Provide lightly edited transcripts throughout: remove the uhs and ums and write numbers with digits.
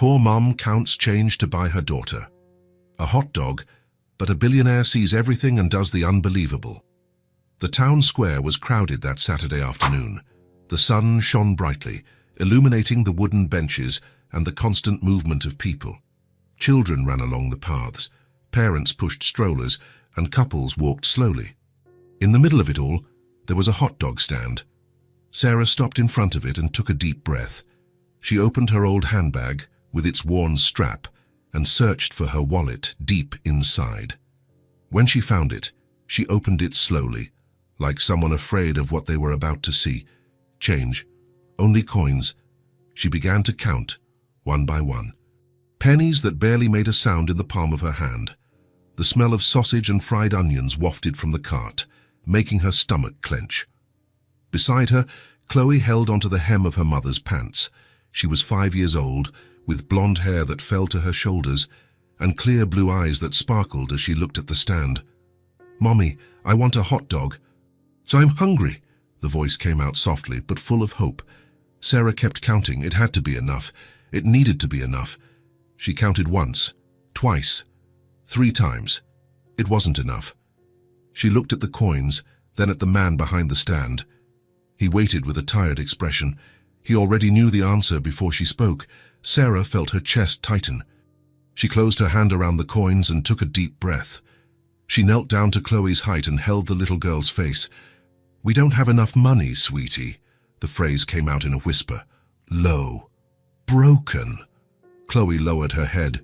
Poor mom counts change to buy her daughter. A hot dog, but a billionaire sees everything and does the unbelievable. The town square was crowded that Saturday afternoon. The sun shone brightly, illuminating the wooden benches and the constant movement of people. Children ran along the paths, parents pushed strollers, and couples walked slowly. In the middle of it all, there was a hot dog stand. Sarah stopped in front of it and took a deep breath. She opened her old handbag with its worn strap and searched for her wallet deep inside. When she found it, she opened it slowly, like someone afraid of what they were about to see. Change, only coins. She began to count, one by one. Pennies that barely made a sound in the palm of her hand. The smell of sausage and fried onions wafted from the cart, making her stomach clench. Beside her, Chloe held onto the hem of her mother's pants. She was 5 years old, with blonde hair that fell to her shoulders, and clear blue eyes that sparkled as she looked at the stand. "Mommy, I want a hot dog." "So I'm hungry," the voice came out softly, but full of hope. Sarah kept counting. It had to be enough. It needed to be enough. She counted once, twice, 3 times. It wasn't enough. She looked at the coins, then at the man behind the stand. He waited with a tired expression. He already knew the answer before she spoke. Sarah felt her chest tighten. She closed her hand around the coins and took a deep breath. She knelt down to Chloe's height and held the little girl's face. "We don't have enough money, sweetie." The phrase came out in a whisper. Low. Broken. Chloe lowered her head.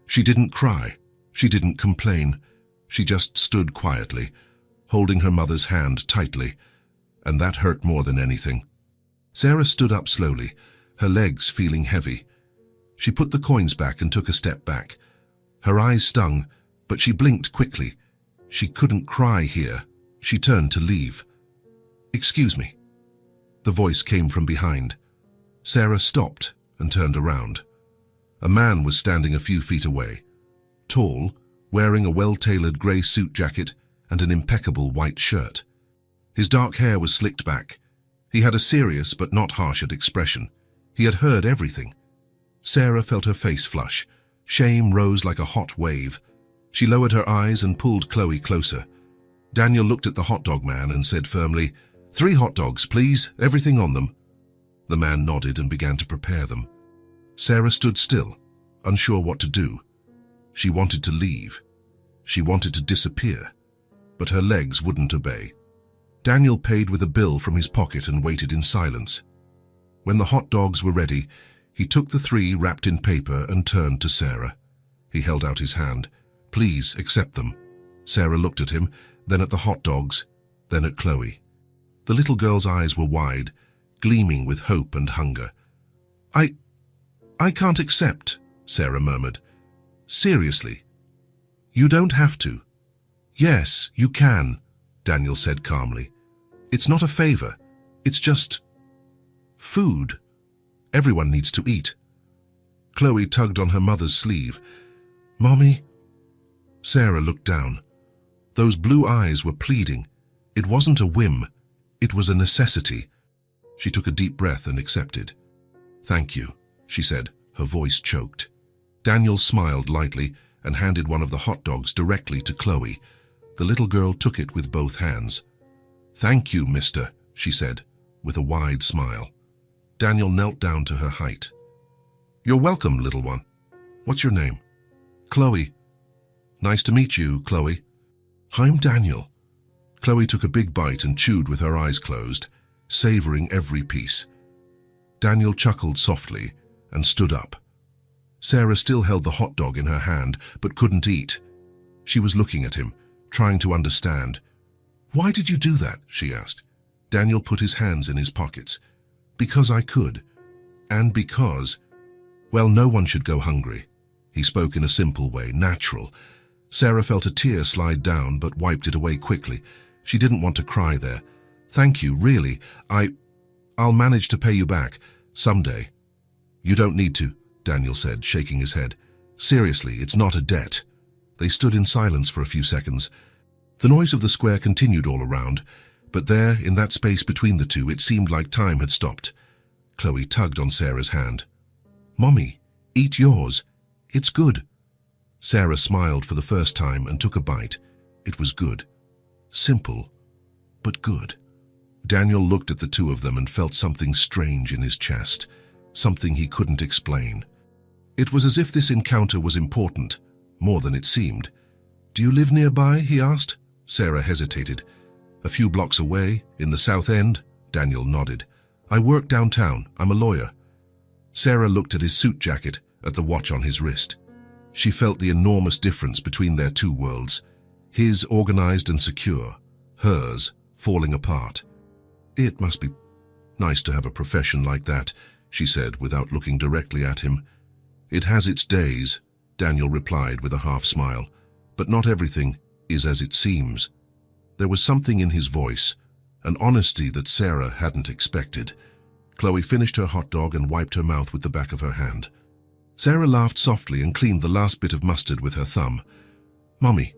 She didn't cry. She didn't complain. She just stood quietly, holding her mother's hand tightly. And that hurt more than anything. Sarah stood up slowly, her legs feeling heavy. She put the coins back and took a step back. Her eyes stung, but she blinked quickly. She couldn't cry here. She turned to leave. "Excuse me." The voice came from behind. Sarah stopped and turned around. A man was standing a few feet away, tall, wearing a well-tailored grey suit jacket and an impeccable white shirt. His dark hair was slicked back. He had a serious but not harsh expression. He had heard everything. Sarah felt her face flush. Shame rose like a hot wave. She lowered her eyes and pulled Chloe closer. Daniel looked at the hot dog man and said firmly, "3 hot dogs, please, everything on them." The man nodded and began to prepare them. Sarah stood still, unsure what to do. She wanted to leave. She wanted to disappear, but her legs wouldn't obey. Daniel paid with a bill from his pocket and waited in silence. When the hot dogs were ready, he took the 3 wrapped in paper and turned to Sarah. He held out his hand. "Please, accept them." Sarah looked at him, then at the hot dogs, then at Chloe. The little girl's eyes were wide, gleaming with hope and hunger. I can't accept," Sarah murmured. "Seriously. You don't have to." "Yes, you can," Daniel said calmly. "It's not a favor. It's just food. Everyone needs to eat." Chloe tugged on her mother's sleeve. "Mommy?" Sarah looked down. Those blue eyes were pleading. It wasn't a whim. It was a necessity. She took a deep breath and accepted. "Thank you," she said, her voice choked. Daniel smiled lightly and handed one of the hot dogs directly to Chloe. The little girl took it with both hands. "Thank you, mister," she said, with a wide smile. Daniel knelt down to her height. "You're welcome, little one. What's your name?" "Chloe." "Nice to meet you, Chloe." "I'm Daniel." Chloe took a big bite and chewed with her eyes closed, savoring every piece. Daniel chuckled softly and stood up. Sarah still held the hot dog in her hand, but couldn't eat. She was looking at him, trying to understand. "Why did you do that?" she asked. Daniel put his hands in his pockets. "Because I could. And because, well, no one should go hungry." He spoke in a simple way, natural. Sarah felt a tear slide down, but wiped it away quickly. She didn't want to cry there. "Thank you, really. I'll manage to pay you back, someday." "You don't need to," Daniel said, shaking his head. "Seriously, it's not a debt." They stood in silence for a few seconds. The noise of the square continued all around, but there, in that space between the two, it seemed like time had stopped. Chloe tugged on Sarah's hand. "Mommy, Eat yours. It's good. Sarah smiled for the first time and took a bite. It was good. Simple, but good. Daniel looked at the two of them and felt something strange in his chest, something he couldn't explain. It was as if this encounter was important, more than it seemed. "Do you live nearby?" he asked. Sarah hesitated. "A few blocks away, in the South End." Daniel nodded. "I work downtown. I'm a lawyer." Sarah looked at his suit jacket, at the watch on his wrist. She felt the enormous difference between their two worlds, his organized and secure, hers falling apart. "It must be nice to have a profession like that," she said without looking directly at him. "It has its days," Daniel replied with a half smile, "but not everything is as it seems." There was something in his voice, an honesty that Sarah hadn't expected. Chloe finished her hot dog and wiped her mouth with the back of her hand. Sarah laughed softly and cleaned the last bit of mustard with her thumb. "Mommy,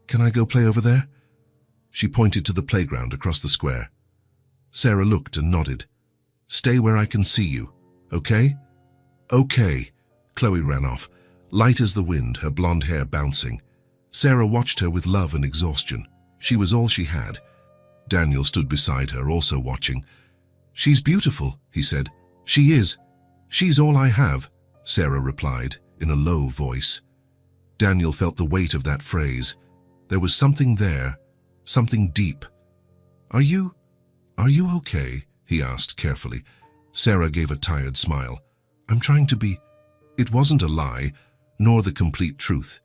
can I go play over there?" She pointed to the playground across the square. Sarah looked and nodded. "Stay where I can see you, okay?" "Okay." Chloe ran off, light as the wind, her blonde hair bouncing. Sarah watched her with love and exhaustion. She was all she had. Daniel stood beside her, also watching. "She's beautiful," he said. "She is. She's all I have," Sarah replied, in a low voice. Daniel felt the weight of that phrase. There was something there, something deep. Are you okay?" he asked carefully. Sarah gave a tired smile. "I'm trying to be." It wasn't a lie, nor the complete truth.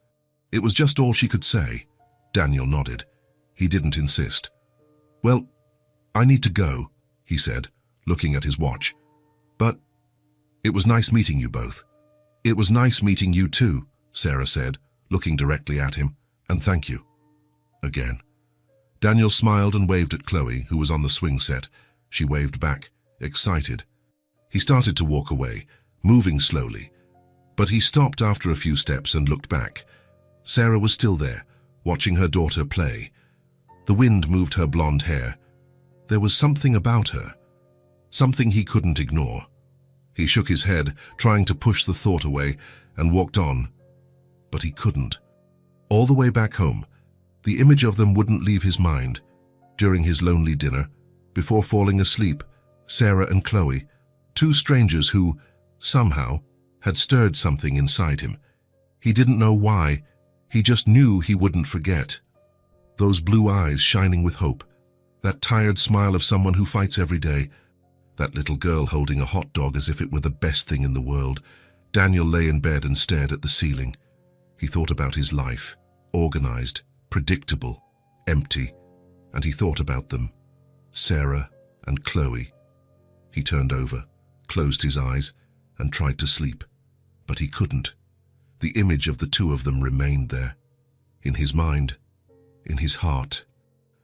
It was just all she could say. Daniel nodded. He didn't insist. "Well, I need to go," he said, looking at his watch. "But it was nice meeting you both." "It was nice meeting you too," Sarah said, looking directly at him. "And thank you." Again. Daniel smiled and waved at Chloe, who was on the swing set. She waved back, excited. He started to walk away, moving slowly. But he stopped after a few steps and looked back. Sarah was still there, watching her daughter play. The wind moved her blonde hair. There was something about her, something he couldn't ignore. He shook his head, trying to push the thought away, and walked on. But he couldn't. All the way back home, the image of them wouldn't leave his mind. During his lonely dinner, before falling asleep, Sarah and Chloe, two strangers who, somehow, had stirred something inside him. He didn't know why, he just knew he wouldn't forget. Those blue eyes shining with hope, that tired smile of someone who fights every day, that little girl holding a hot dog as if it were the best thing in the world. Daniel lay in bed and stared at the ceiling. He thought about his life, organized, predictable, empty, and he thought about them, Sarah and Chloe. He turned over, closed his eyes, and tried to sleep, but he couldn't. The image of the two of them remained there, in his mind, in his heart.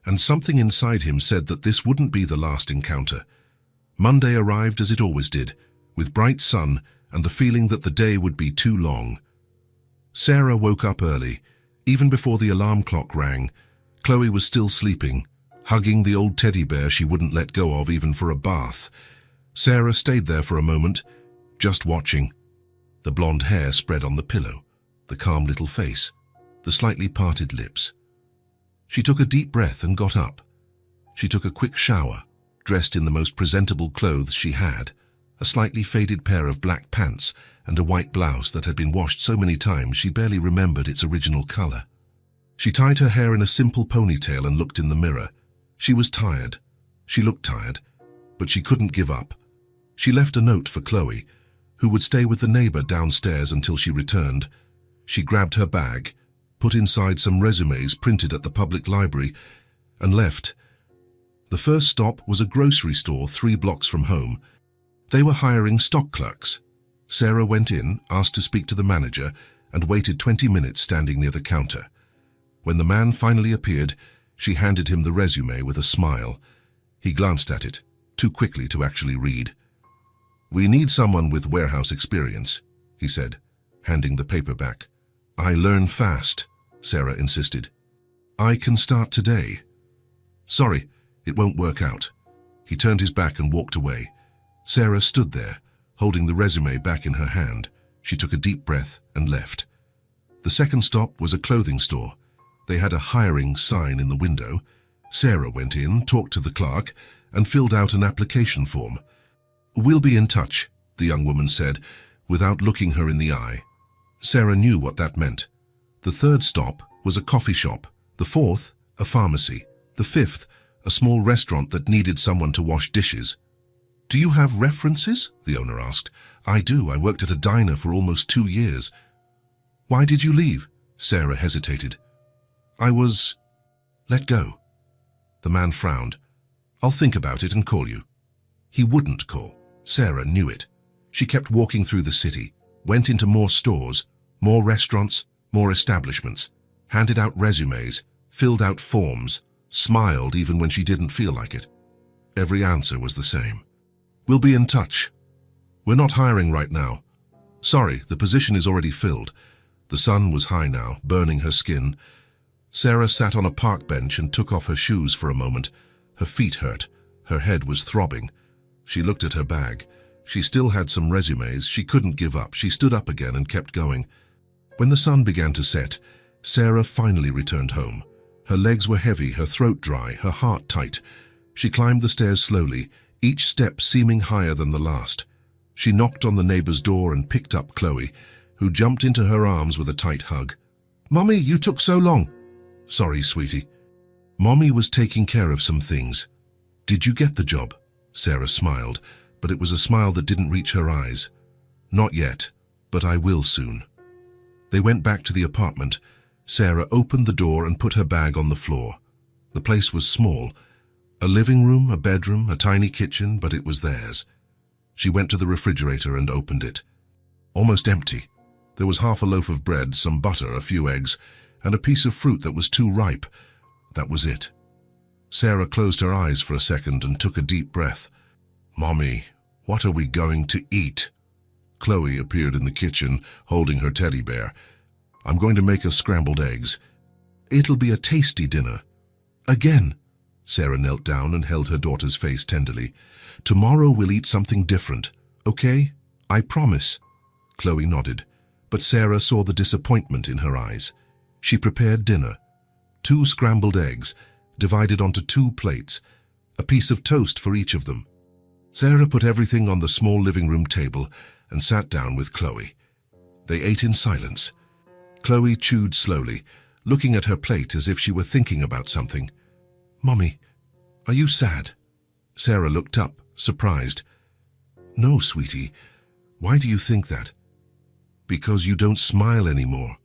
And something inside him said that this wouldn't be the last encounter. Monday arrived as it always did, with bright sun and the feeling that the day would be too long. Sarah woke up early. Even before the alarm clock rang, Chloe was still sleeping, hugging the old teddy bear she wouldn't let go of even for a bath. Sarah stayed there for a moment, just watching. The blonde hair spread on the pillow, the calm little face, the slightly parted lips. She took a deep breath and got up. She took a quick shower, dressed in the most presentable clothes she had, a slightly faded pair of black pants and a white blouse that had been washed so many times she barely remembered its original color. She tied her hair in a simple ponytail and looked in the mirror. She was tired. She looked tired, but she couldn't give up. She left a note for Chloe, who would stay with the neighbor downstairs until she returned. She grabbed her bag, put inside some resumes printed at the public library, and left. The first stop was a grocery store 3 blocks from home. They were hiring stock clerks. Sarah went in, asked to speak to the manager, and waited 20 minutes standing near the counter. When the man finally appeared, she handed him the resume with a smile. He glanced at it, too quickly to actually read. "We need someone with warehouse experience," he said, handing the paper back. "I learn fast," Sarah insisted. "I can start today." "Sorry, it won't work out." He turned his back and walked away. Sarah stood there, holding the resume back in her hand. She took a deep breath and left. The second stop was a clothing store. They had a hiring sign in the window. Sarah went in, talked to the clerk, and filled out an application form. "We'll be in touch," the young woman said, without looking her in the eye. Sarah knew what that meant. The third stop was a coffee shop, the fourth, a pharmacy, the fifth, a small restaurant that needed someone to wash dishes. "Do you have references?" the owner asked. "I do. I worked at a diner for almost 2 years. "Why did you leave?" Sarah hesitated. "I was let go." The man frowned. "I'll think about it and call you." He wouldn't call. Sarah knew it. She kept walking through the city, went into more stores, more restaurants, more establishments, handed out resumes, filled out forms, smiled even when she didn't feel like it. Every answer was the same. "We'll be in touch. We're not hiring right now. Sorry, the position is already filled." The sun was high now, burning her skin. Sarah sat on a park bench and took off her shoes for a moment. Her feet hurt. Her head was throbbing. She looked at her bag. She still had some resumes. She couldn't give up. She stood up again and kept going. When the sun began to set, Sarah finally returned home. Her legs were heavy, her throat dry, her heart tight. She climbed the stairs slowly, each step seeming higher than the last. She knocked on the neighbor's door and picked up Chloe, who jumped into her arms with a tight hug. "Mommy, you took so long." "Sorry, sweetie." Mommy was taking care of some things. "Did you get the job?" Sarah smiled, but it was a smile that didn't reach her eyes. "Not yet, but I will soon." They went back to the apartment. Sarah opened the door and put her bag on the floor. The place was small. A living room, a bedroom, a tiny kitchen, but it was theirs. She went to the refrigerator and opened it. Almost empty. There was half a loaf of bread, some butter, a few eggs, and a piece of fruit that was too ripe. That was it. Sarah closed her eyes for a second and took a deep breath. "Mommy, what are we going to eat?" Chloe appeared in the kitchen, holding her teddy bear. "I'm going to make us scrambled eggs. It'll be a tasty dinner." "Again." Sarah knelt down and held her daughter's face tenderly. "Tomorrow we'll eat something different, okay? I promise." Chloe nodded, but Sarah saw the disappointment in her eyes. She prepared dinner. 2 scrambled eggs, divided onto 2 plates, a piece of toast for each of them. Sarah put everything on the small living room table and sat down with Chloe. They ate in silence. Chloe chewed slowly, looking at her plate as if she were thinking about something. "Mommy, are you sad?" Sarah looked up, surprised. "No, sweetie. Why do you think that?" "Because you don't smile anymore."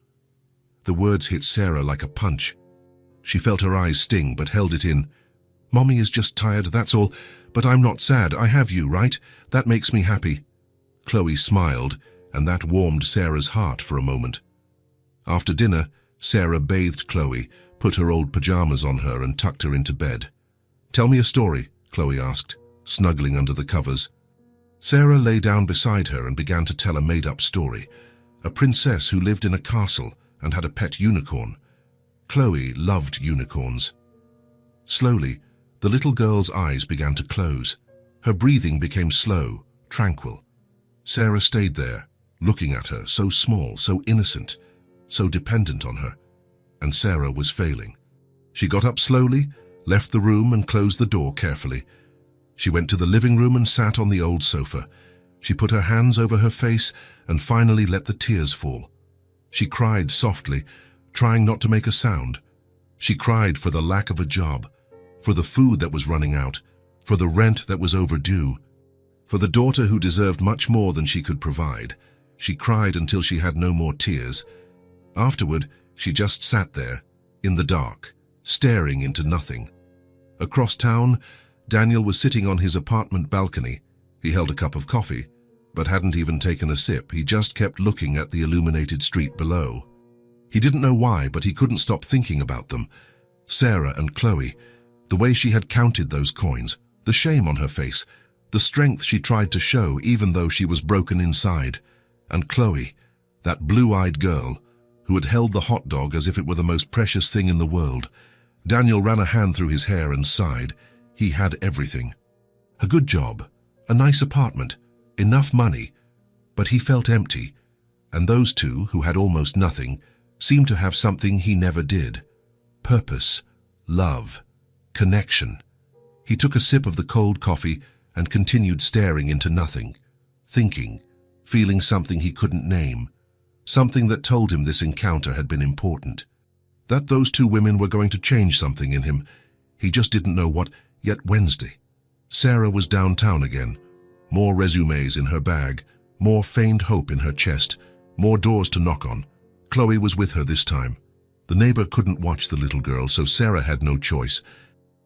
The words hit Sarah like a punch. She felt her eyes sting but held it in. "Mommy is just tired, that's all. But I'm not sad. I have you, right? That makes me happy." Chloe smiled, and that warmed Sarah's heart for a moment. After dinner, Sarah bathed Chloe, put her old pajamas on her and tucked her into bed. "Tell me a story," Chloe asked, snuggling under the covers. Sarah lay down beside her and began to tell a made-up story. A princess who lived in a castle and had a pet unicorn. Chloe loved unicorns. Slowly, the little girl's eyes began to close. Her breathing became slow, tranquil. Sarah stayed there, looking at her, so small, so innocent, so dependent on her. And Sarah was failing. She got up slowly, left the room and closed the door carefully. She went to the living room and sat on the old sofa. She put her hands over her face and finally let the tears fall. She cried softly, trying not to make a sound. She cried for the lack of a job, for the food that was running out, for the rent that was overdue, for the daughter who deserved much more than she could provide. She cried until she had no more tears. Afterward, she just sat there, in the dark, staring into nothing. Across town, Daniel was sitting on his apartment balcony. He held a cup of coffee, but hadn't even taken a sip. He just kept looking at the illuminated street below. He didn't know why, but he couldn't stop thinking about them. Sarah and Chloe, the way she had counted those coins, the shame on her face, the strength she tried to show even though she was broken inside. And Chloe, that blue-eyed girl, who had held the hot dog as if it were the most precious thing in the world. Daniel ran a hand through his hair and sighed. He had everything. A good job, a nice apartment, enough money, but he felt empty. And those two, who had almost nothing, seemed to have something he never did. Purpose, love, connection. He took a sip of the cold coffee and continued staring into nothing, thinking, feeling something he couldn't name, something that told him this encounter had been important. That those two women were going to change something in him. He just didn't know what. Yet Wednesday, Sarah was downtown again. More resumes in her bag, more feigned hope in her chest, more doors to knock on. Chloe was with her this time. The neighbor couldn't watch the little girl, so Sarah had no choice.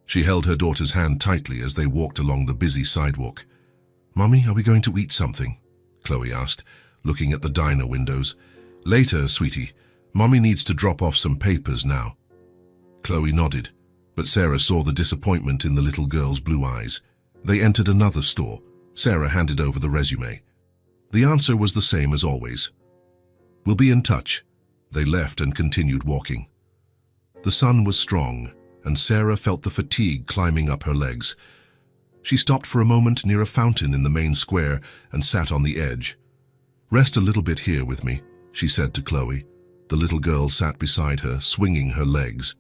She held her daughter's hand tightly as they walked along the busy sidewalk. "Mommy, are we going to eat something?" Chloe asked, looking at the diner windows. "Later, sweetie. Mommy needs to drop off some papers now." Chloe nodded, but Sarah saw the disappointment in the little girl's blue eyes. They entered another store. Sarah handed over the resume. The answer was the same as always. "We'll be in touch." They left and continued walking. The sun was strong, and Sarah felt the fatigue climbing up her legs. She stopped for a moment near a fountain in the main square and sat on the edge. "Rest a little bit here with me," she said to Chloe. The little girl sat beside her, swinging her legs.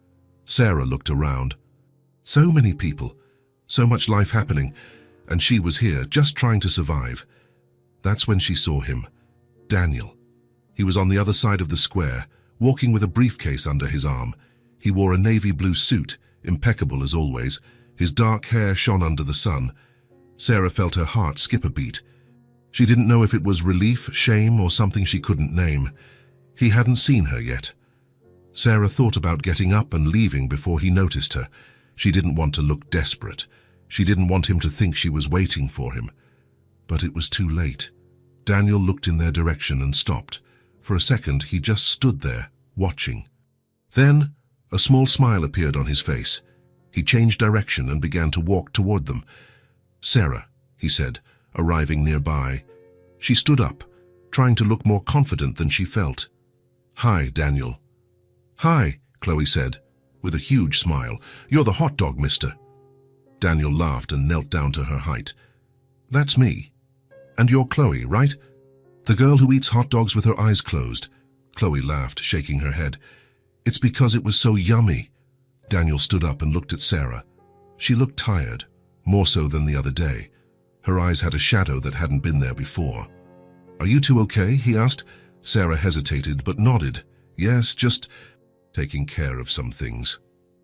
Sarah looked around. So many people, so much life happening, and she was here, just trying to survive. That's when she saw him, Daniel. He was on the other side of the square, walking with a briefcase under his arm. He wore a navy blue suit, impeccable as always. His dark hair shone under the sun. Sarah felt her heart skip a beat. She didn't know if it was relief, shame, or something she couldn't name. He hadn't seen her yet. Sarah thought about getting up and leaving before he noticed her. She didn't want to look desperate. She didn't want him to think she was waiting for him. But it was too late. Daniel looked in their direction and stopped. For a second, he just stood there, watching. Then, a small smile appeared on his face. He changed direction and began to walk toward them. "Sarah," he said, arriving nearby. She stood up, trying to look more confident than she felt. "Hi, Daniel." "Hi," Chloe said, with a huge smile. "You're the hot dog, mister." Daniel laughed and knelt down to her height. "That's me. And you're Chloe, right? The girl who eats hot dogs with her eyes closed." Chloe laughed, shaking her head. "It's because it was so yummy." Daniel stood up and looked at Sarah. She looked tired, more so than the other day. Her eyes had a shadow that hadn't been there before. "Are you two okay?" he asked. Sarah hesitated but nodded. "Yes, just taking care of some things."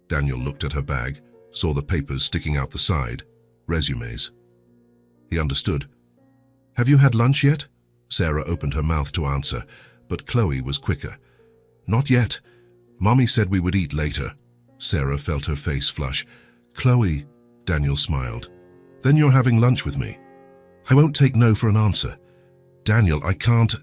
Daniel looked at her bag, saw the papers sticking out the side, resumes. He understood. "Have you had lunch yet?" Sarah opened her mouth to answer, but Chloe was quicker. "Not yet. Mommy said we would eat later." Sarah felt her face flush. "Chloe," Daniel smiled. "Then you're having lunch with me." "I won't take no for an answer." "Daniel, I can't."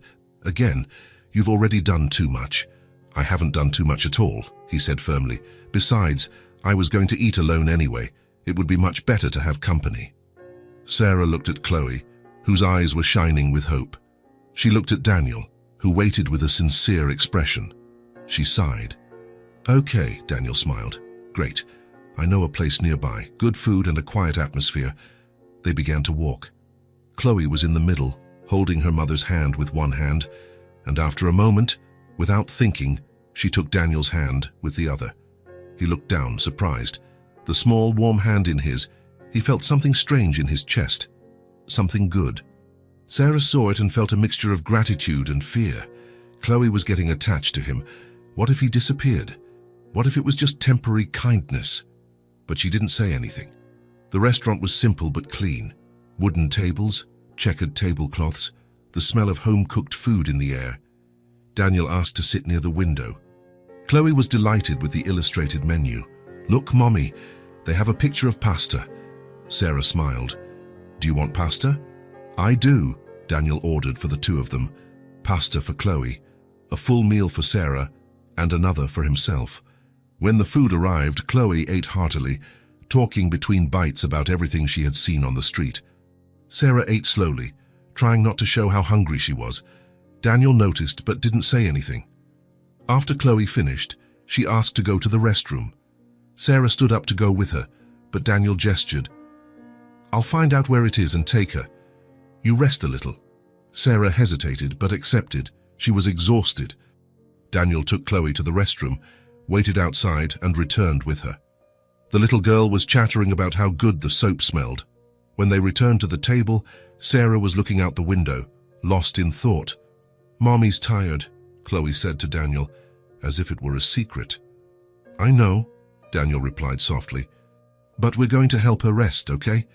"Again, you've already done too much." "I haven't done too much at all," he said firmly. "Besides, I was going to eat alone anyway. It would be much better to have company." Sarah looked at Chloe, whose eyes were shining with hope. She looked at Daniel, who waited with a sincere expression. She sighed. "Okay," Daniel smiled. "Great. I know a place nearby, good food and a quiet atmosphere." They began to walk. Chloe was in the middle, holding her mother's hand with one hand, and after a moment, without thinking, she took Daniel's hand with the other. He looked down, surprised. The small, warm hand in his, he felt something strange in his chest. Something good. Sarah saw it and felt a mixture of gratitude and fear. Chloe was getting attached to him. What if he disappeared? What if it was just temporary kindness? But she didn't say anything. The restaurant was simple but clean. Wooden tables, checkered tablecloths, the smell of home-cooked food in the air. Daniel asked to sit near the window. Chloe was delighted with the illustrated menu. "Look, Mommy, they have a picture of pasta." Sarah smiled. "Do you want pasta?" "I do," Daniel ordered for the two of them. Pasta for Chloe, a full meal for Sarah, and another for himself. When the food arrived, Chloe ate heartily, talking between bites about everything she had seen on the street. Sarah ate slowly, trying not to show how hungry she was. Daniel noticed but didn't say anything. After Chloe finished, she asked to go to the restroom. Sarah stood up to go with her, but Daniel gestured. "I'll find out where it is and take her. You rest a little." Sarah hesitated but accepted. She was exhausted. Daniel took Chloe to the restroom, waited outside, and returned with her. The little girl was chattering about how good the soap smelled. When they returned to the table, Sarah was looking out the window, lost in thought. "Mommy's tired," Chloe said to Daniel, as if it were a secret. "I know," Daniel replied softly. "But we're going to help her rest, okay?"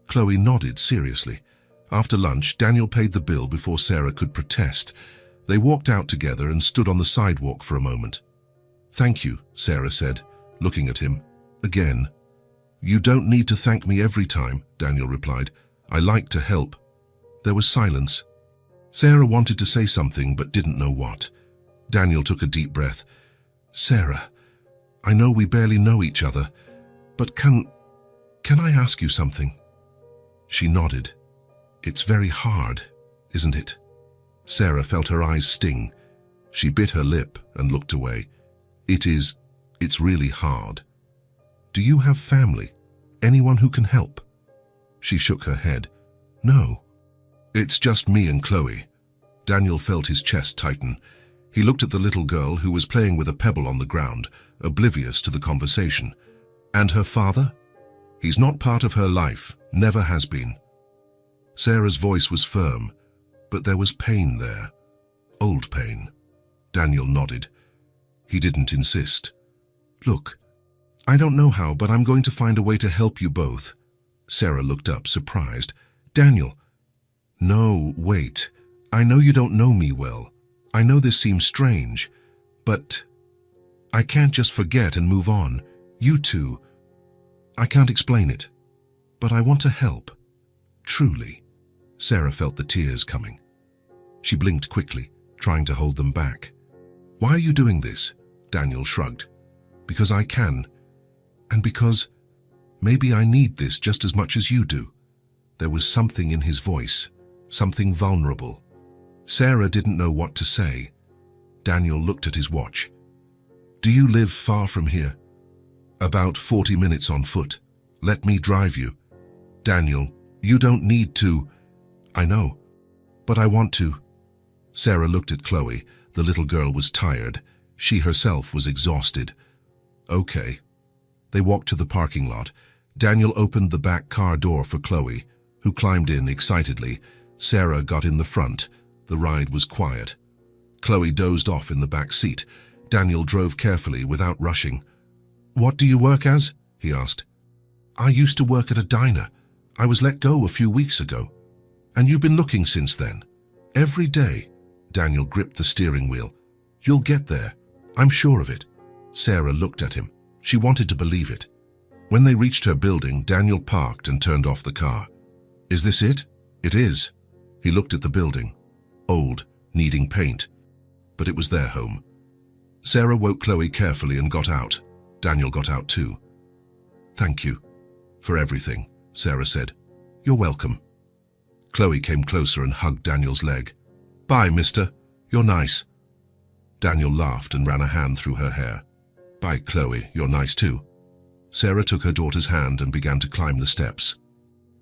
Chloe nodded seriously. After lunch, Daniel paid the bill before Sarah could protest. They walked out together and stood on the sidewalk for a moment. "Thank you," Sarah said, looking at him. "Again." "You don't need to thank me every time," Daniel replied. "I like to help." There was silence. Sarah wanted to say something but didn't know what. Daniel took a deep breath. "Sarah, I know we barely know each other, but can I ask you something?" She nodded. "It's very hard, isn't it?" Sarah felt her eyes sting. She bit her lip and looked away. It's really hard. "Do you have family? Anyone who can help?" She shook her head. "No. It's just me and Chloe." Daniel felt his chest tighten. He looked at the little girl who was playing with a pebble on the ground, oblivious to the conversation. "And her father?" "He's not part of her life, never has been." Sarah's voice was firm, but there was pain there. Old pain. Daniel nodded. He didn't insist. "Look, I don't know how, but I'm going to find a way to help you both." Sarah looked up, surprised. "Daniel." "No, wait. I know you don't know me well. I know this seems strange, but I can't just forget and move on. You two. I can't explain it, but I want to help. Truly." Sarah felt the tears coming. She blinked quickly, trying to hold them back. "Why are you doing this?" Daniel shrugged. "Because I can. And because maybe I need this just as much as you do." There was something in his voice, something vulnerable. Sarah didn't know what to say. Daniel looked at his watch. "Do you live far from here?" "About 40 minutes on foot. Let me drive you." "Daniel, you don't need to." "I know, but I want to." Sarah looked at Chloe. The little girl was tired. She herself was exhausted. "Okay." They walked to the parking lot. Daniel opened the back car door for Chloe, who climbed in excitedly. Sarah got in the front. The ride was quiet. Chloe dozed off in the back seat. Daniel drove carefully, without rushing. "What do you work as?" he asked. "I used to work at a diner. I was let go a few weeks ago." "And you've been looking since then?" "Every day." Daniel gripped the steering wheel. "You'll get there. I'm sure of it." Sarah looked at him. She wanted to believe it. When they reached her building, Daniel parked and turned off the car. "Is this it?" "It is." He looked at the building. Old, needing paint. But it was their home. Sarah woke Chloe carefully and got out. Daniel got out too. "Thank you for everything," Sarah said. "You're welcome." Chloe came closer and hugged Daniel's leg. "Bye, mister. You're nice." Daniel laughed and ran a hand through her hair. "Bye, Chloe. You're nice too." Sarah took her daughter's hand and began to climb the steps.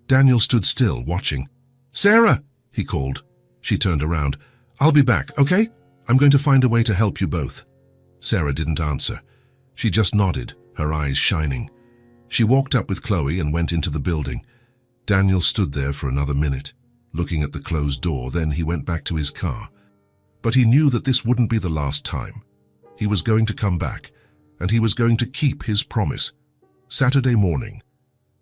Daniel stood still, watching. "Sarah!" he called. She turned around. "I'll be back, okay? I'm going to find a way to help you both." Sarah didn't answer. She just nodded, her eyes shining. She walked up with Chloe and went into the building. Daniel stood there for another minute, looking at the closed door. Then he went back to his car. But he knew that this wouldn't be the last time. He was going to come back, and he was going to keep his promise. Saturday morning.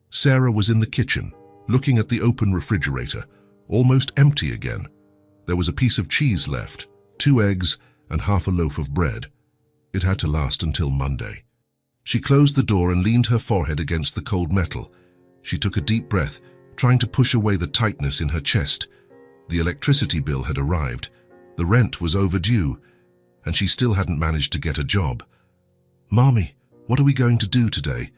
Sarah was in the kitchen, looking at the open refrigerator, almost empty again. There was a piece of cheese left, 2 eggs, and half a loaf of bread. It had to last until Monday. She closed the door and leaned her forehead against the cold metal. She took a deep breath, trying to push away the tightness in her chest. The electricity bill had arrived. The rent was overdue, and she still hadn't managed to get a job. "Mommy, what are we going to do today?"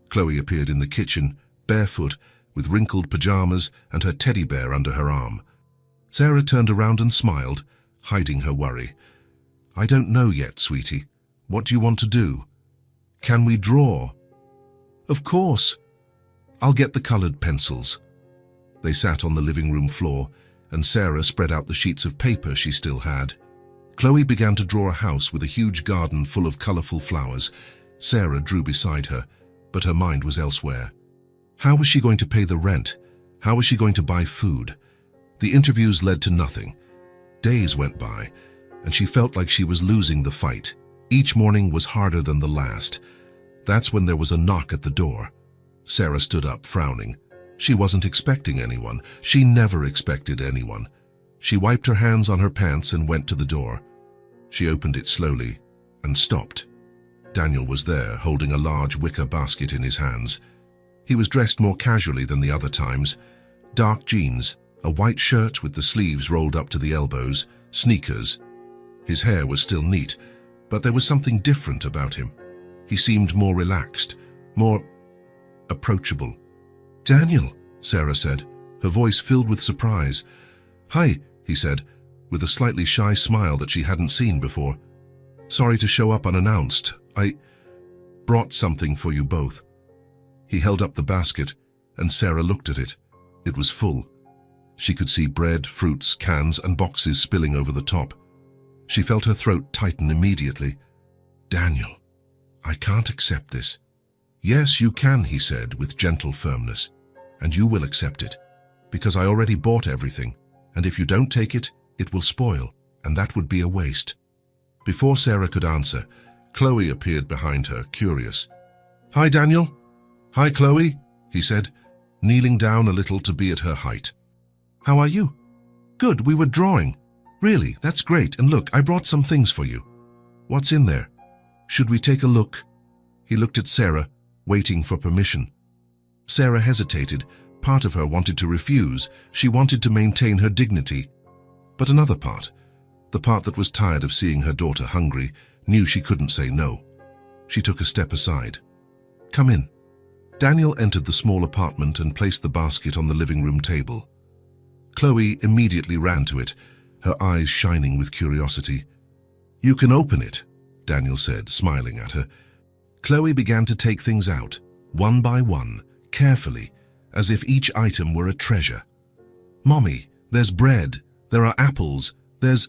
Chloe appeared in the kitchen, barefoot, with wrinkled pajamas and her teddy bear under her arm. Sarah turned around and smiled, hiding her worry. "I don't know yet, sweetie. What do you want to do?" "Can we draw?" "Of course. I'll get the colored pencils." They sat on the living room floor, and Sarah spread out the sheets of paper she still had. Chloe began to draw a house with a huge garden full of colorful flowers. Sarah drew beside her, but her mind was elsewhere. How was she going to pay the rent? How was she going to buy food? The interviews led to nothing. Days went by, and she felt like she was losing the fight. Each morning was harder than the last. That's when there was a knock at the door. Sarah stood up, frowning. She wasn't expecting anyone. She never expected anyone. She wiped her hands on her pants and went to the door. She opened it slowly and stopped. Daniel was there, holding a large wicker basket in his hands. He was dressed more casually than the other times. Dark jeans, a white shirt with the sleeves rolled up to the elbows, sneakers. His hair was still neat, but there was something different about him. He seemed more relaxed, more approachable. "Daniel," Sarah said, her voice filled with surprise. "Hi," he said, with a slightly shy smile that she hadn't seen before. "Sorry to show up unannounced. I brought something for you both." He held up the basket, and Sarah looked at it. It was full. She could see bread, fruits, cans, and boxes spilling over the top. She felt her throat tighten immediately. "Daniel, I can't accept this." "Yes, you can," he said with gentle firmness. "And you will accept it, because I already bought everything, and if you don't take it, it will spoil, and that would be a waste." Before Sarah could answer, Chloe appeared behind her, curious. "Hi, Daniel." "Hi, Chloe," he said, kneeling down a little to be at her height. "How are you?" "Good, we were drawing." "Really, that's great, and look, I brought some things for you." "What's in there?" "Should we take a look?" He looked at Sarah, waiting for permission. Sarah hesitated. Part of her wanted to refuse. She wanted to maintain her dignity. But another part, the part that was tired of seeing her daughter hungry, knew she couldn't say no. She took a step aside. "Come in." Daniel entered the small apartment and placed the basket on the living room table. Chloe immediately ran to it, her eyes shining with curiosity. "You can open it," Daniel said, smiling at her. Chloe began to take things out, one by one, carefully, as if each item were a treasure. "Mommy, there's bread, there are apples, there's—"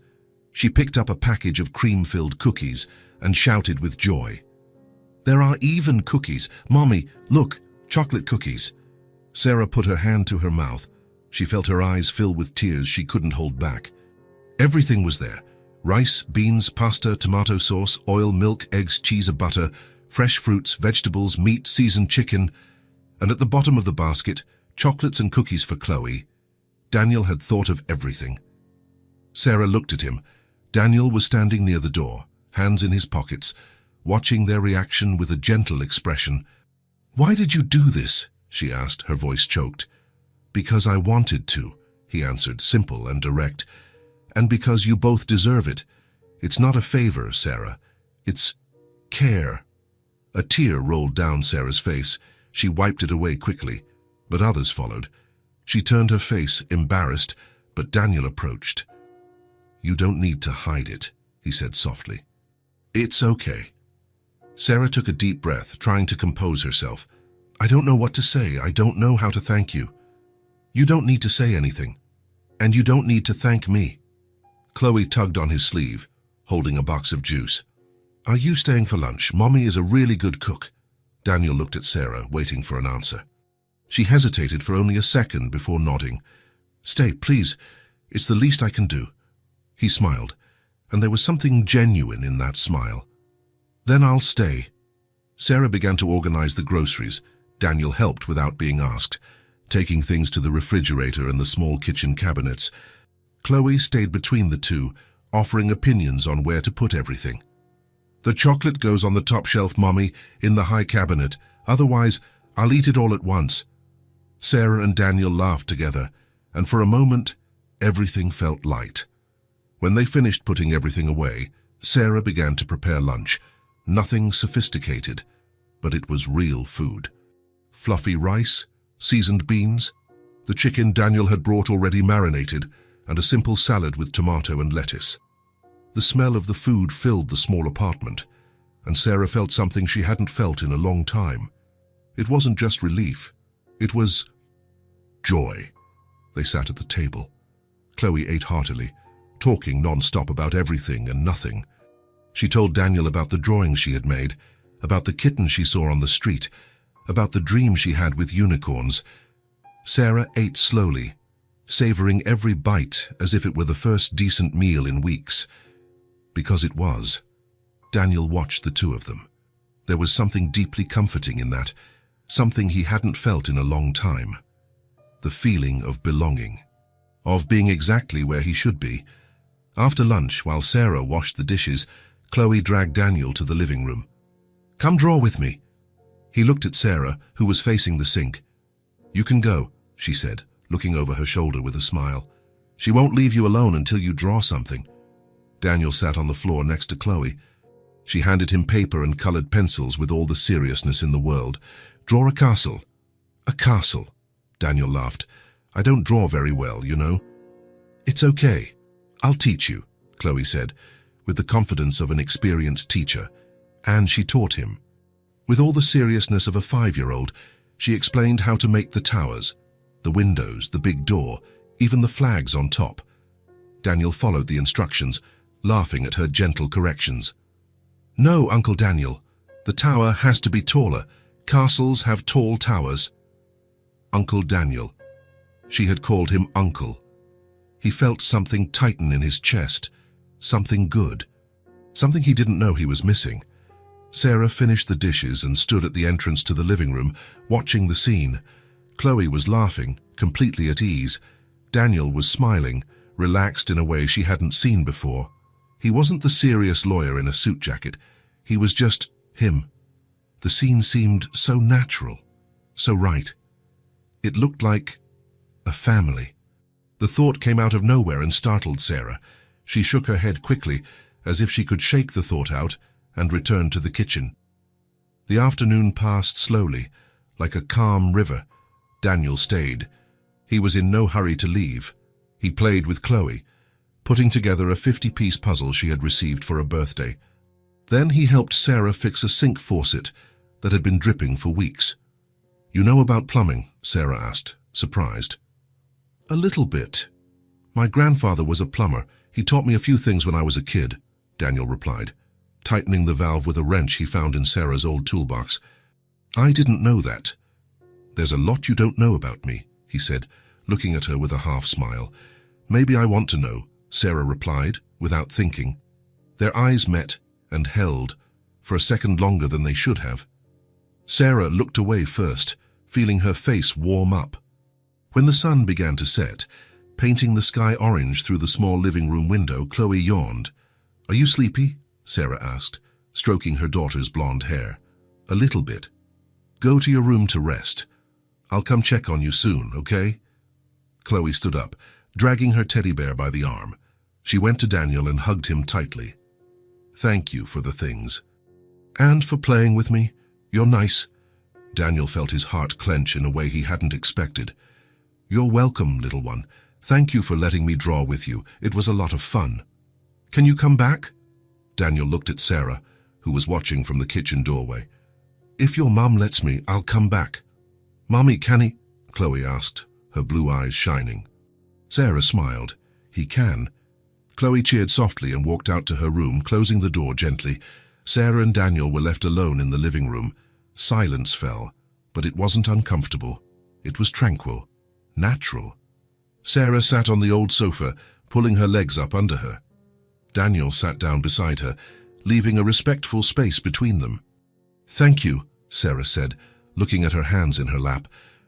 She picked up a package of cream-filled cookies and shouted with joy. "There are even cookies. Mommy, look, chocolate cookies." Sarah put her hand to her mouth. She felt her eyes fill with tears she couldn't hold back. Everything was there. Rice, beans, pasta, tomato sauce, oil, milk, eggs, cheese, and butter, fresh fruits, vegetables, meat, seasoned chicken, and at the bottom of the basket, chocolates and cookies for Chloe. Daniel had thought of everything. Sarah looked at him. Daniel was standing near the door, hands in his pockets, watching their reaction with a gentle expression. "Why did you do this?" she asked, her voice choked. "Because I wanted to," he answered, simple and direct. "And because you both deserve it. It's not a favor, Sarah. It's care." A tear rolled down Sarah's face. She wiped it away quickly, but others followed. She turned her face, embarrassed, but Daniel approached. "You don't need to hide it," he said softly. "It's okay." Sarah took a deep breath, trying to compose herself. "I don't know what to say. I don't know how to thank you." "You don't need to say anything. And you don't need to thank me." Chloe tugged on his sleeve, holding a box of juice. "Are you staying for lunch? Mommy is a really good cook." Daniel looked at Sarah, waiting for an answer. She hesitated for only a second before nodding. "Stay, please. It's the least I can do." He smiled, and there was something genuine in that smile. "Then I'll stay." Sarah began to organize the groceries. Daniel helped without being asked, taking things to the refrigerator and the small kitchen cabinets. Chloe stayed between the two, offering opinions on where to put everything. "The chocolate goes on the top shelf, Mommy, in the high cabinet. Otherwise, I'll eat it all at once." Sarah and Daniel laughed together, and for a moment, everything felt light. When they finished putting everything away, Sarah began to prepare lunch. Nothing sophisticated, but it was real food. Fluffy rice, seasoned beans, the chicken Daniel had brought already marinated, and a simple salad with tomato and lettuce. The smell of the food filled the small apartment, and Sarah felt something she hadn't felt in a long time. It wasn't just relief. It was joy. They sat at the table. Chloe ate heartily. talking non-stop about everything and nothing. She told Daniel about the drawings she had made, about the kitten she saw on the street, about the dream she had with unicorns. Sarah ate slowly, savoring every bite as if it were the first decent meal in weeks. Because it was. Daniel watched the two of them. There was something deeply comforting in that, something he hadn't felt in a long time. The feeling of belonging, of being exactly where he should be. After lunch, while Sarah washed the dishes, Chloe dragged Daniel to the living room. "Come draw with me." He looked at Sarah, who was facing the sink. "You can go," she said, looking over her shoulder with a smile. "She won't leave you alone until you draw something." Daniel sat on the floor next to Chloe. She handed him paper and colored pencils with all the seriousness in the world. "Draw a castle." "A castle," Daniel laughed. "I don't draw very well, you know." "It's okay. I'll teach you," Chloe said, with the confidence of an experienced teacher. And she taught him. With all the seriousness of a 5-year-old, she explained how to make the towers, the windows, the big door, even the flags on top. Daniel followed the instructions, laughing at her gentle corrections. "No, Uncle Daniel. The tower has to be taller. Castles have tall towers." Uncle Daniel. She had called him Uncle. He felt something tighten in his chest, something good, something he didn't know he was missing. Sarah finished the dishes and stood at the entrance to the living room, watching the scene. Chloe was laughing, completely at ease. Daniel was smiling, relaxed in a way she hadn't seen before. He wasn't the serious lawyer in a suit jacket. He was just him. The scene seemed so natural, so right. It looked like a family. The thought came out of nowhere and startled Sarah. She shook her head quickly, as if she could shake the thought out, and returned to the kitchen. The afternoon passed slowly, like a calm river. Daniel stayed. He was in no hurry to leave. He played with Chloe, putting together a 50-piece puzzle she had received for a birthday. Then he helped Sarah fix a sink faucet that had been dripping for weeks. "You know about plumbing?" Sarah asked, surprised. "A little bit. My grandfather was a plumber. He taught me a few things when I was a kid," Daniel replied, tightening the valve with a wrench he found in Sarah's old toolbox. "I didn't know that." "There's a lot you don't know about me," he said, looking at her with a half-smile. "Maybe I want to know," Sarah replied, without thinking. Their eyes met and held, for a second longer than they should have. Sarah looked away first, feeling her face warm up. When the sun began to set, painting the sky orange through the small living room window, Chloe yawned. "Are you sleepy?" Sarah asked, stroking her daughter's blonde hair. "A little bit. Go to your room to rest. I'll come check on you soon, okay?" Chloe stood up, dragging her teddy bear by the arm. She went to Daniel and hugged him tightly. "Thank you for the things. And for playing with me. You're nice." Daniel felt his heart clench in a way he hadn't expected. "You're welcome, little one. Thank you for letting me draw with you. It was a lot of fun. Can you come back?" Daniel looked at Sarah, who was watching from the kitchen doorway. "If your mum lets me, I'll come back." "Mommy, can he?" Chloe asked, her blue eyes shining. Sarah smiled. "He can." Chloe cheered softly and walked out to her room, closing the door gently. Sarah and Daniel were left alone in the living room. Silence fell, but it wasn't uncomfortable. It was tranquil, natural. Sarah sat on the old sofa, pulling her legs up under her. Daniel sat down beside her, leaving a respectful space between them. "Thank you," Sarah said, looking at her hands in her lap,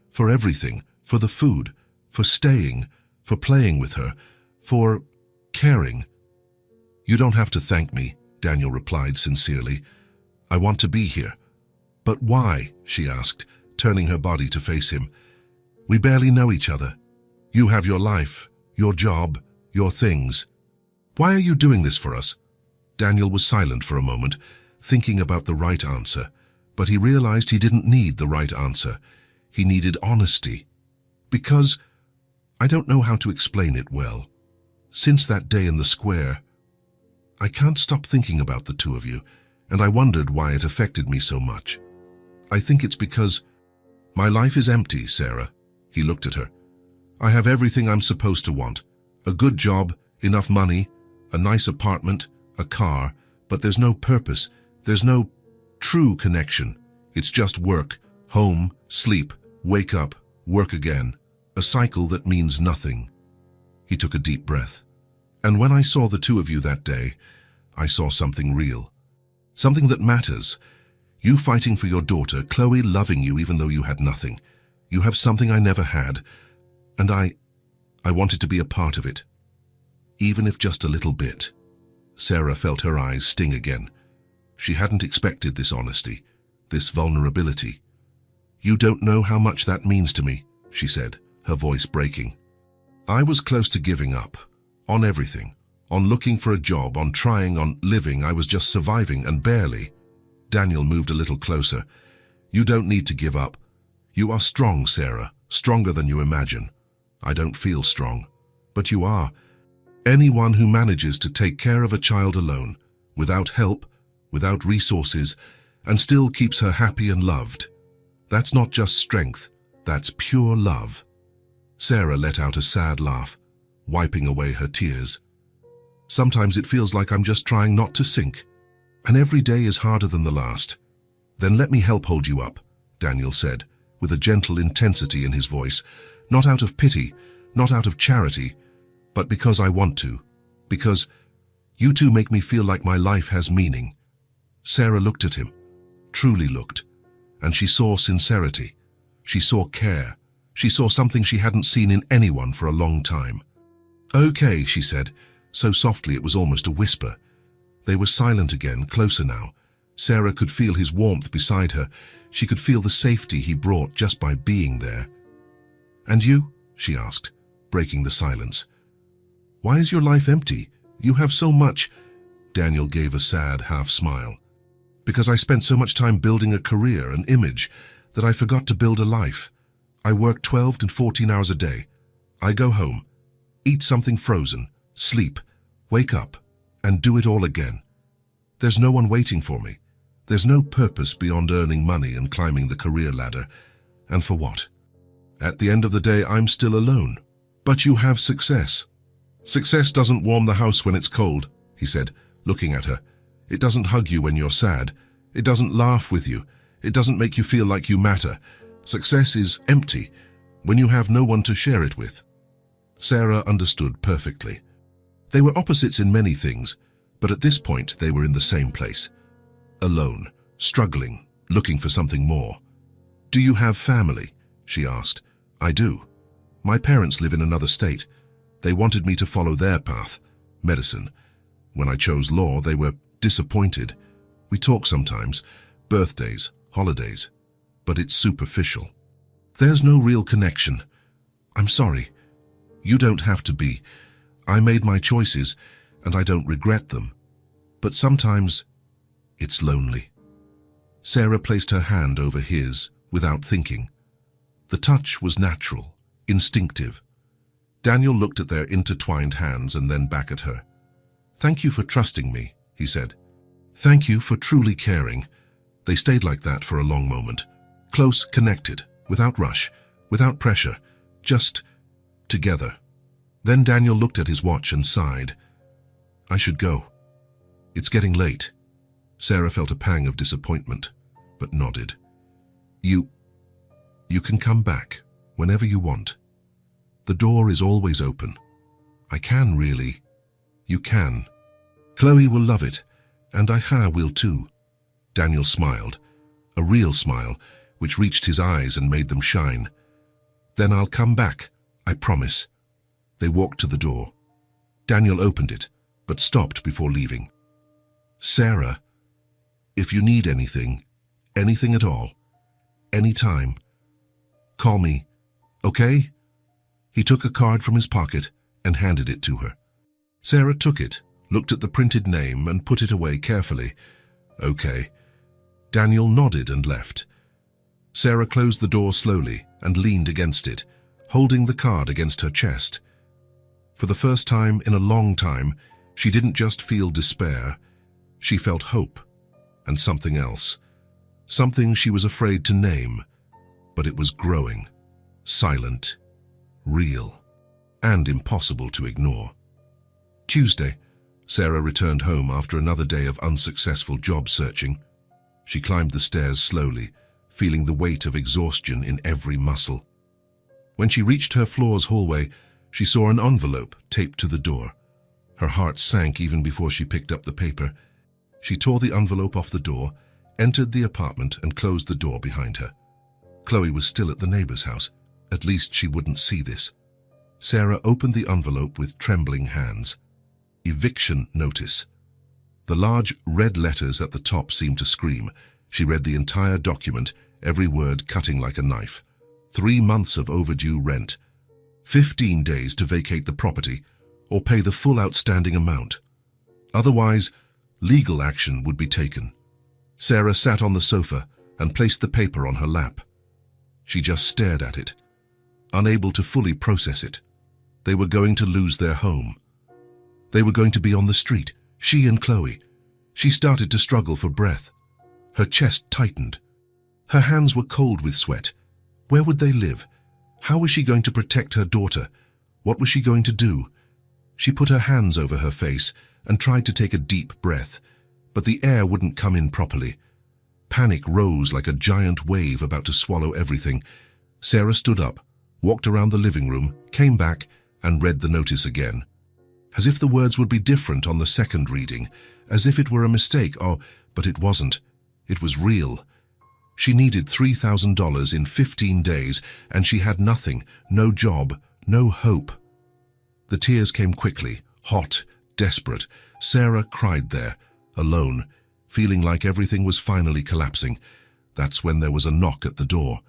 "for everything, for the food, for staying, for playing with her, for caring." "You don't have to thank me," Daniel replied sincerely. "I want to be here." "But why?" she asked, turning her body to face him. "We barely know each other. You have your life, your job, your things. Why are you doing this for us?" Daniel was silent for a moment, thinking about the right answer, but he realized he didn't need the right answer. He needed honesty. Because, I don't know how to explain it well. Since that day in the square, I can't stop thinking about the two of you, and I wondered why it affected me so much. I think it's because my life is empty, Sarah. He looked at her. I have everything I'm supposed to want. A good job, enough money, A nice apartment, a car, but there's no purpose. There's no true connection. It's just work, home, sleep, wake up, work again. A cycle that means nothing. He took a deep breath. And when I saw the two of you that day, I saw something real. Something that matters. You fighting for your daughter, Chloe loving you even though you had nothing. You have something I never had, and I wanted to be a part of it. Even if just a little bit. Sarah felt her eyes sting again. She hadn't expected this honesty, this vulnerability. You don't know how much that means to me, she said, her voice breaking. I was close to giving up. On everything. On looking for a job, on trying, on living. I was just surviving, and barely. Daniel moved a little closer. You don't need to give up. You are strong, Sarah. Stronger than you imagine. I don't feel strong. But you are. Anyone who manages to take care of a child alone, without help, without resources, and still keeps her happy and loved. That's not just strength. That's pure love. Sarah let out a sad laugh, wiping away her tears. Sometimes it feels like I'm just trying not to sink, and every day is harder than the last. Then let me help hold you up, Daniel said, with a gentle intensity in his voice, not out of pity, not out of charity, but because I want to, because you two make me feel like my life has meaning. Sarah looked at him, truly looked, and she saw sincerity. She saw care. She saw something she hadn't seen in anyone for a long time. Okay, she said, so softly it was almost a whisper. They were silent again, closer now. Sarah could feel his warmth beside her. She could feel the safety he brought just by being there. And you? She asked, breaking the silence. Why is your life empty? You have so much. Daniel gave a sad half smile. Because I spent so much time building a career, an image, that I forgot to build a life. I work 12 to 14 hours a day. I go home, eat something frozen, sleep, wake up, and do it all again. There's no one waiting for me. There's no purpose beyond earning money and climbing the career ladder. And for what? At the end of the day, I'm still alone. But you have success. Success doesn't warm the house when it's cold, he said, looking at her. It doesn't hug you when you're sad. It doesn't laugh with you. It doesn't make you feel like you matter. Success is empty when you have no one to share it with. Sarah understood perfectly. They were opposites in many things, but at this point they were in the same place. Alone, struggling, looking for something more. Do you have family? She asked. I do. My parents live in another state. They wanted me to follow their path, medicine. When I chose law, they were disappointed. We talk sometimes, birthdays, holidays, but it's superficial. There's no real connection. I'm sorry. You don't have to be. I made my choices, and I don't regret them. But sometimes, it's lonely. Sarah placed her hand over his, without thinking. The touch was natural, instinctive. Daniel looked at their intertwined hands and then back at her. Thank you for trusting me, he said. Thank you for truly caring. They stayed like that for a long moment. Close, connected, without rush, without pressure, just together. Then Daniel looked at his watch and sighed. I should go. It's getting late. Sarah felt a pang of disappointment, but nodded. You can come back whenever you want. The door is always open. I can really. You can. Chloe will love it, and I will too. Daniel smiled, a real smile, which reached his eyes and made them shine. Then I'll come back, I promise. They walked to the door. Daniel opened it, but stopped before leaving. Sarah, if you need anything at all, anytime, call me, okay? He took a card from his pocket and handed it to her. Sarah took it, looked at the printed name and put it away carefully. Okay. Daniel nodded and left. Sarah closed the door slowly and leaned against it, holding the card against her chest. For the first time in a long time, she didn't just feel despair. She felt hope and something else. Something she was afraid to name, but it was growing, silent, real, and impossible to ignore. Tuesday, Sarah returned home after another day of unsuccessful job searching. She climbed the stairs slowly, feeling the weight of exhaustion in every muscle. When she reached her floor's hallway, she saw an envelope taped to the door. Her heart sank even before she picked up the paper. She tore the envelope off the door, entered the apartment, and closed the door behind her. Chloe was still at the neighbor's house. At least she wouldn't see this. Sarah opened the envelope with trembling hands. Eviction notice. The large red letters at the top seemed to scream. She read the entire document, every word cutting like a knife. 3 months of overdue rent. 15 days to vacate the property or pay the full outstanding amount. Otherwise, legal action would be taken. Sarah sat on the sofa and placed the paper on her lap. She just stared at it, unable to fully process it. They were going to lose their home. They were going to be on the street, she and Chloe. She started to struggle for breath. Her chest tightened. Her hands were cold with sweat. Where would they live? How was she going to protect her daughter? What was she going to do? She put her hands over her face and tried to take a deep breath, but the air wouldn't come in properly. Panic rose like a giant wave about to swallow everything. Sarah stood up, walked around the living room, came back, and read the notice again. As if the words would be different on the second reading, as if it were a mistake. Oh, but it wasn't. It was real. She needed $3,000 in 15 days, and she had nothing, no job, no hope. The tears came quickly, hot, desperate. Sarah cried there, alone, feeling like everything was finally collapsing. That's when there was a knock at the door.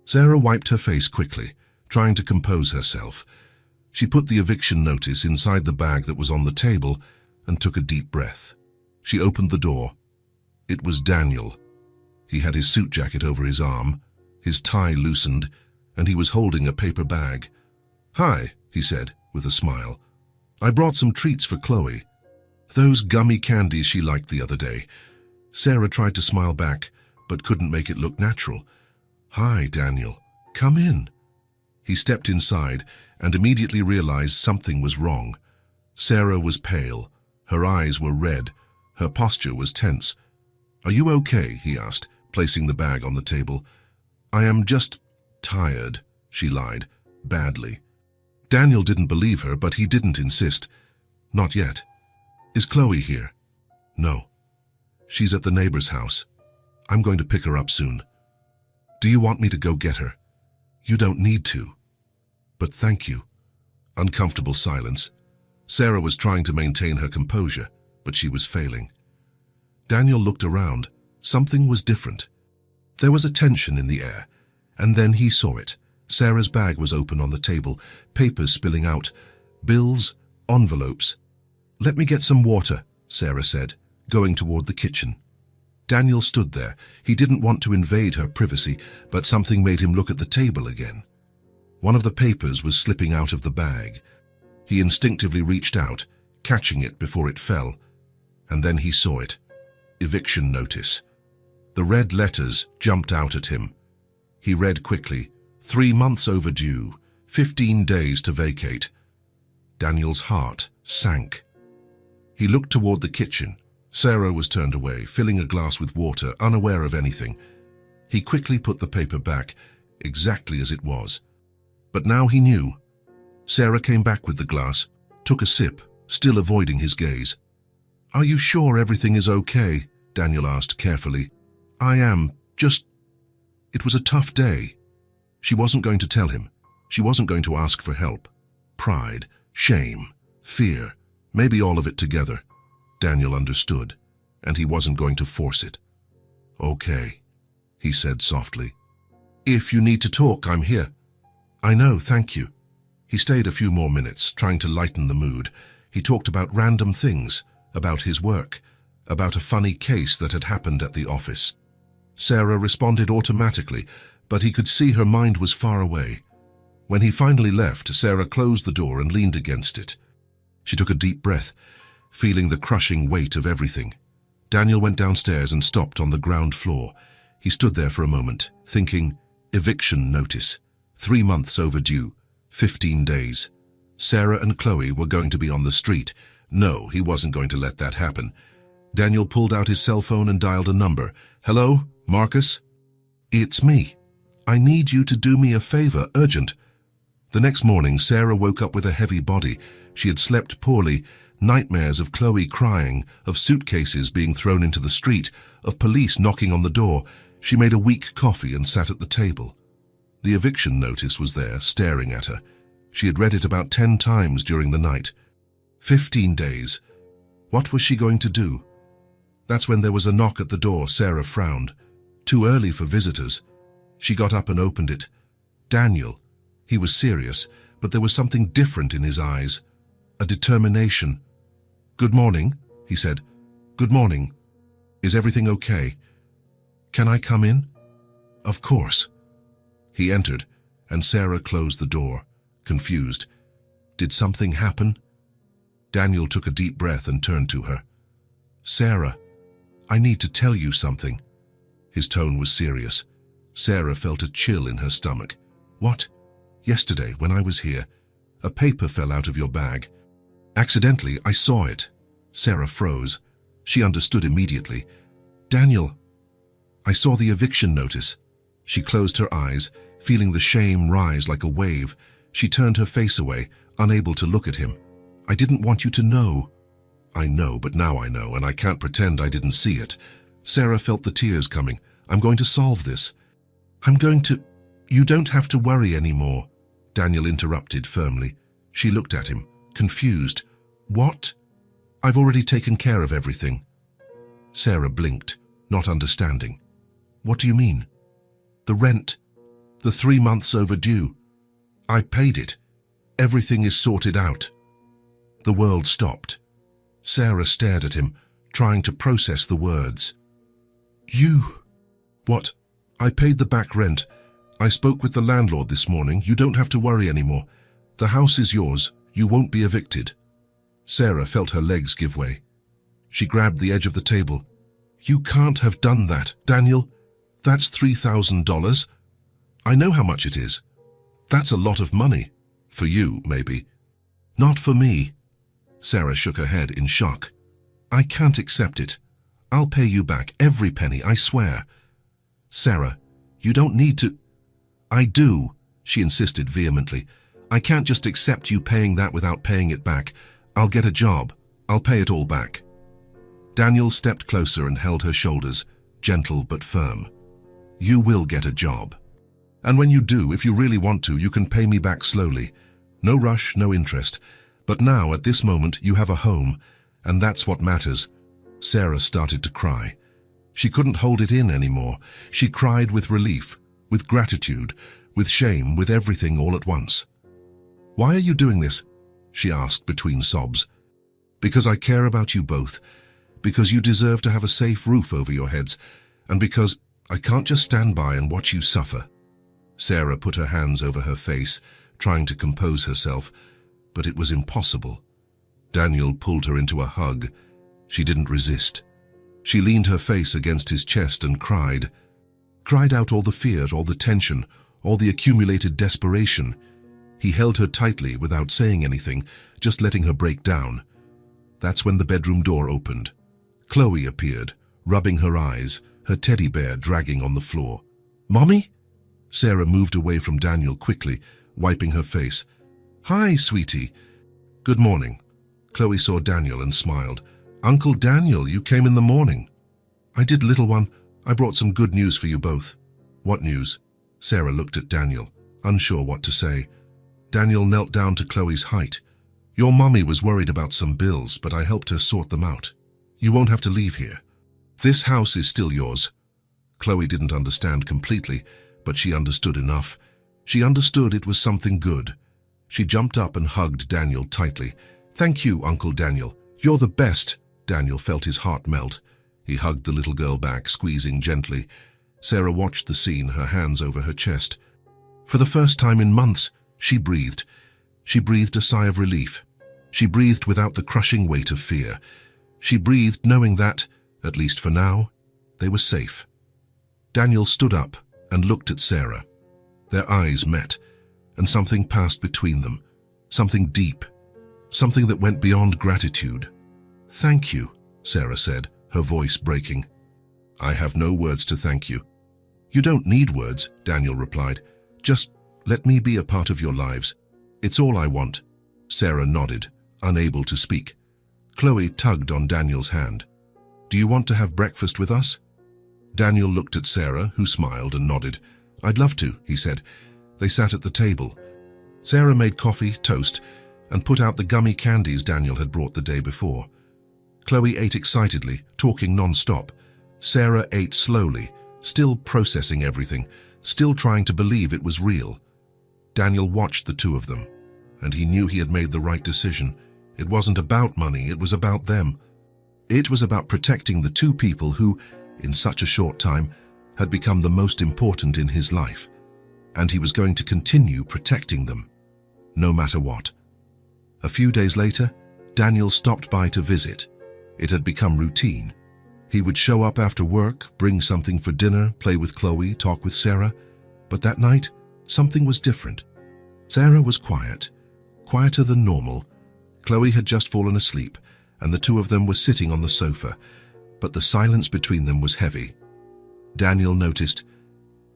Sarah wiped her face quickly, trying to compose herself. She put the eviction notice inside the bag that was on the table and took a deep breath. She opened the door. It was Daniel. He had his suit jacket over his arm, his tie loosened, and he was holding a paper bag. "Hi," he said, with a smile. "I brought some treats for Chloe. Those gummy candies she liked the other day." Sarah tried to smile back, but couldn't make it look natural. "Hi, Daniel. Come in." He stepped inside and immediately realized something was wrong. Sarah was pale. Her eyes were red. Her posture was tense. "Are you okay?" he asked, placing the bag on the table. "I am just tired," she lied, badly. Daniel didn't believe her, but he didn't insist. "Not yet." "Is Chloe here?" "No. She's at the neighbor's house. I'm going to pick her up soon." "Do you want me to go get her?" "You don't need to." "But thank you." Uncomfortable silence. Sarah was trying to maintain her composure, but she was failing. Daniel looked around. Something was different. There was a tension in the air, and then he saw it. Sarah's bag was open on the table, papers spilling out, bills, envelopes. "Let me get some water," Sarah said, going toward the kitchen. Daniel stood there. He didn't want to invade her privacy, but something made him look at the table again. One of the papers was slipping out of the bag. He instinctively reached out, catching it before it fell, and then he saw it. Eviction notice. The red letters jumped out at him. He read quickly, 3 months overdue, 15 days to vacate. Daniel's heart sank. He looked toward the kitchen. Sarah was turned away, filling a glass with water, unaware of anything. He quickly put the paper back, exactly as it was. But now he knew. Sarah came back with the glass, took a sip, still avoiding his gaze. "Are you sure everything is okay?" Daniel asked carefully. "I am, just..." It was a tough day. She wasn't going to tell him. She wasn't going to ask for help. Pride, shame, fear, maybe all of it together. Daniel understood, and he wasn't going to force it. "Okay," he said softly. "If you need to talk, I'm here." "I know, thank you." He stayed a few more minutes, trying to lighten the mood. He talked about random things, about his work, about a funny case that had happened at the office. Sarah responded automatically, but he could see her mind was far away. When he finally left, Sarah closed the door and leaned against it. She took a deep breath, feeling the crushing weight of everything. Daniel went downstairs and stopped on the ground floor. He stood there for a moment, thinking, eviction notice, 3 months overdue, 15 days. Sarah and Chloe were going to be on the street, No, he wasn't going to let that happen. Daniel pulled out his cell phone and dialed a number. Hello, Marcus? It's me. I need you to do me a favor, urgent. The next morning, Sarah woke up with a heavy body. She had slept poorly, nightmares of Chloe crying, of suitcases being thrown into the street, of police knocking on the door. She made a weak coffee and sat at the table. The eviction notice was there, staring at her. She had read it about 10 times during the night. 15 days. What was she going to do? That's when there was a knock at the door. Sarah frowned. Too early for visitors. She got up and opened it. Daniel. He was serious, but there was something different in his eyes. A determination. Good morning, he said. Good morning. Is everything okay? Can I come in? Of course. He entered, and Sarah closed the door, confused. Did something happen? Daniel took a deep breath and turned to her. Sarah, I need to tell you something. His tone was serious. Sarah felt a chill in her stomach. What? Yesterday, when I was here, a paper fell out of your bag. Accidentally, I saw it. Sarah froze. She understood immediately. Daniel, I saw the eviction notice. She closed her eyes, feeling the shame rise like a wave. She turned her face away, unable to look at him. I didn't want you to know. I know, but now I know, and I can't pretend I didn't see it. Sarah felt the tears coming. I'm going to solve this. You don't have to worry anymore, Daniel interrupted firmly. She looked at him, confused. What? I've already taken care of everything. Sarah blinked, not understanding. What do you mean? The rent. The 3 months overdue. I paid it. Everything is sorted out. The world stopped. Sarah stared at him, trying to process the words. You? What? I paid the back rent. I spoke with the landlord this morning. You don't have to worry anymore. The house is yours. You won't be evicted. Sarah felt her legs give way. She grabbed the edge of the table. You can't have done that, Daniel. That's $3,000. I know how much it is. That's a lot of money. For you, maybe. Not for me. Sarah shook her head in shock. I can't accept it. I'll pay you back every penny, I swear. Sarah, you don't need to. I do, she insisted vehemently. I can't just accept you paying that without paying it back. I'll get a job. I'll pay it all back. Daniel stepped closer and held her shoulders, gentle but firm. You will get a job. And when you do, if you really want to, you can pay me back slowly. No rush, no interest. But now, at this moment, you have a home, and that's what matters. Sarah started to cry. She couldn't hold it in anymore. She cried with relief, with gratitude, with shame, with everything all at once. Why are you doing this? She asked between sobs. Because I care about you both, because you deserve to have a safe roof over your heads, and because I can't just stand by and watch you suffer. Sarah put her hands over her face, trying to compose herself, but it was impossible. Daniel pulled her into a hug. She didn't resist. She leaned her face against his chest and cried out all the fear, all the tension, all the accumulated desperation. He held her tightly without saying anything, just letting her break down. That's when the bedroom door opened. Chloe appeared, rubbing her eyes, her teddy bear dragging on the floor. Mommy? Sarah moved away from Daniel quickly, wiping her face. Hi, sweetie. Good morning. Chloe saw Daniel and smiled. Uncle Daniel, you came in the morning. I did, little one. I brought some good news for you both. What news? Sarah looked at Daniel, unsure what to say. Daniel knelt down to Chloe's height. Your mommy was worried about some bills, but I helped her sort them out. You won't have to leave here. This house is still yours. Chloe didn't understand completely, but she understood enough. She understood it was something good. She jumped up and hugged Daniel tightly. Thank you, Uncle Daniel. You're the best. Daniel felt his heart melt. He hugged the little girl back, squeezing gently. Sarah watched the scene, her hands over her chest. For the first time in months, she breathed. She breathed a sigh of relief. She breathed without the crushing weight of fear. She breathed knowing that, at least for now, they were safe. Daniel stood up and looked at Sarah. Their eyes met, and something passed between them, something deep. something that went beyond gratitude. "Thank you," Sarah said, her voice breaking. "I have no words to thank you." "You don't need words," Daniel replied. "Just let me be a part of your lives. It's all I want." Sarah nodded, unable to speak. Chloe tugged on Daniel's hand. "Do you want to have breakfast with us?" Daniel looked at Sarah, who smiled and nodded. "I'd love to," he said. They sat at the table. Sarah made coffee, toast, and put out the gummy candies Daniel had brought the day before. Chloe ate excitedly, talking non-stop. Sarah ate slowly, still processing everything, still trying to believe it was real. Daniel watched the two of them, and he knew he had made the right decision. It wasn't about money, it was about them. It was about protecting the two people who, in such a short time, had become the most important in his life. And he was going to continue protecting them, no matter what. A few days later, Daniel stopped by to visit. It had become routine. He would show up after work, bring something for dinner, play with Chloe, talk with Sarah. But that night, something was different. Sarah was quiet, quieter than normal. Chloe had just fallen asleep, and the two of them were sitting on the sofa, but the silence between them was heavy. Daniel noticed.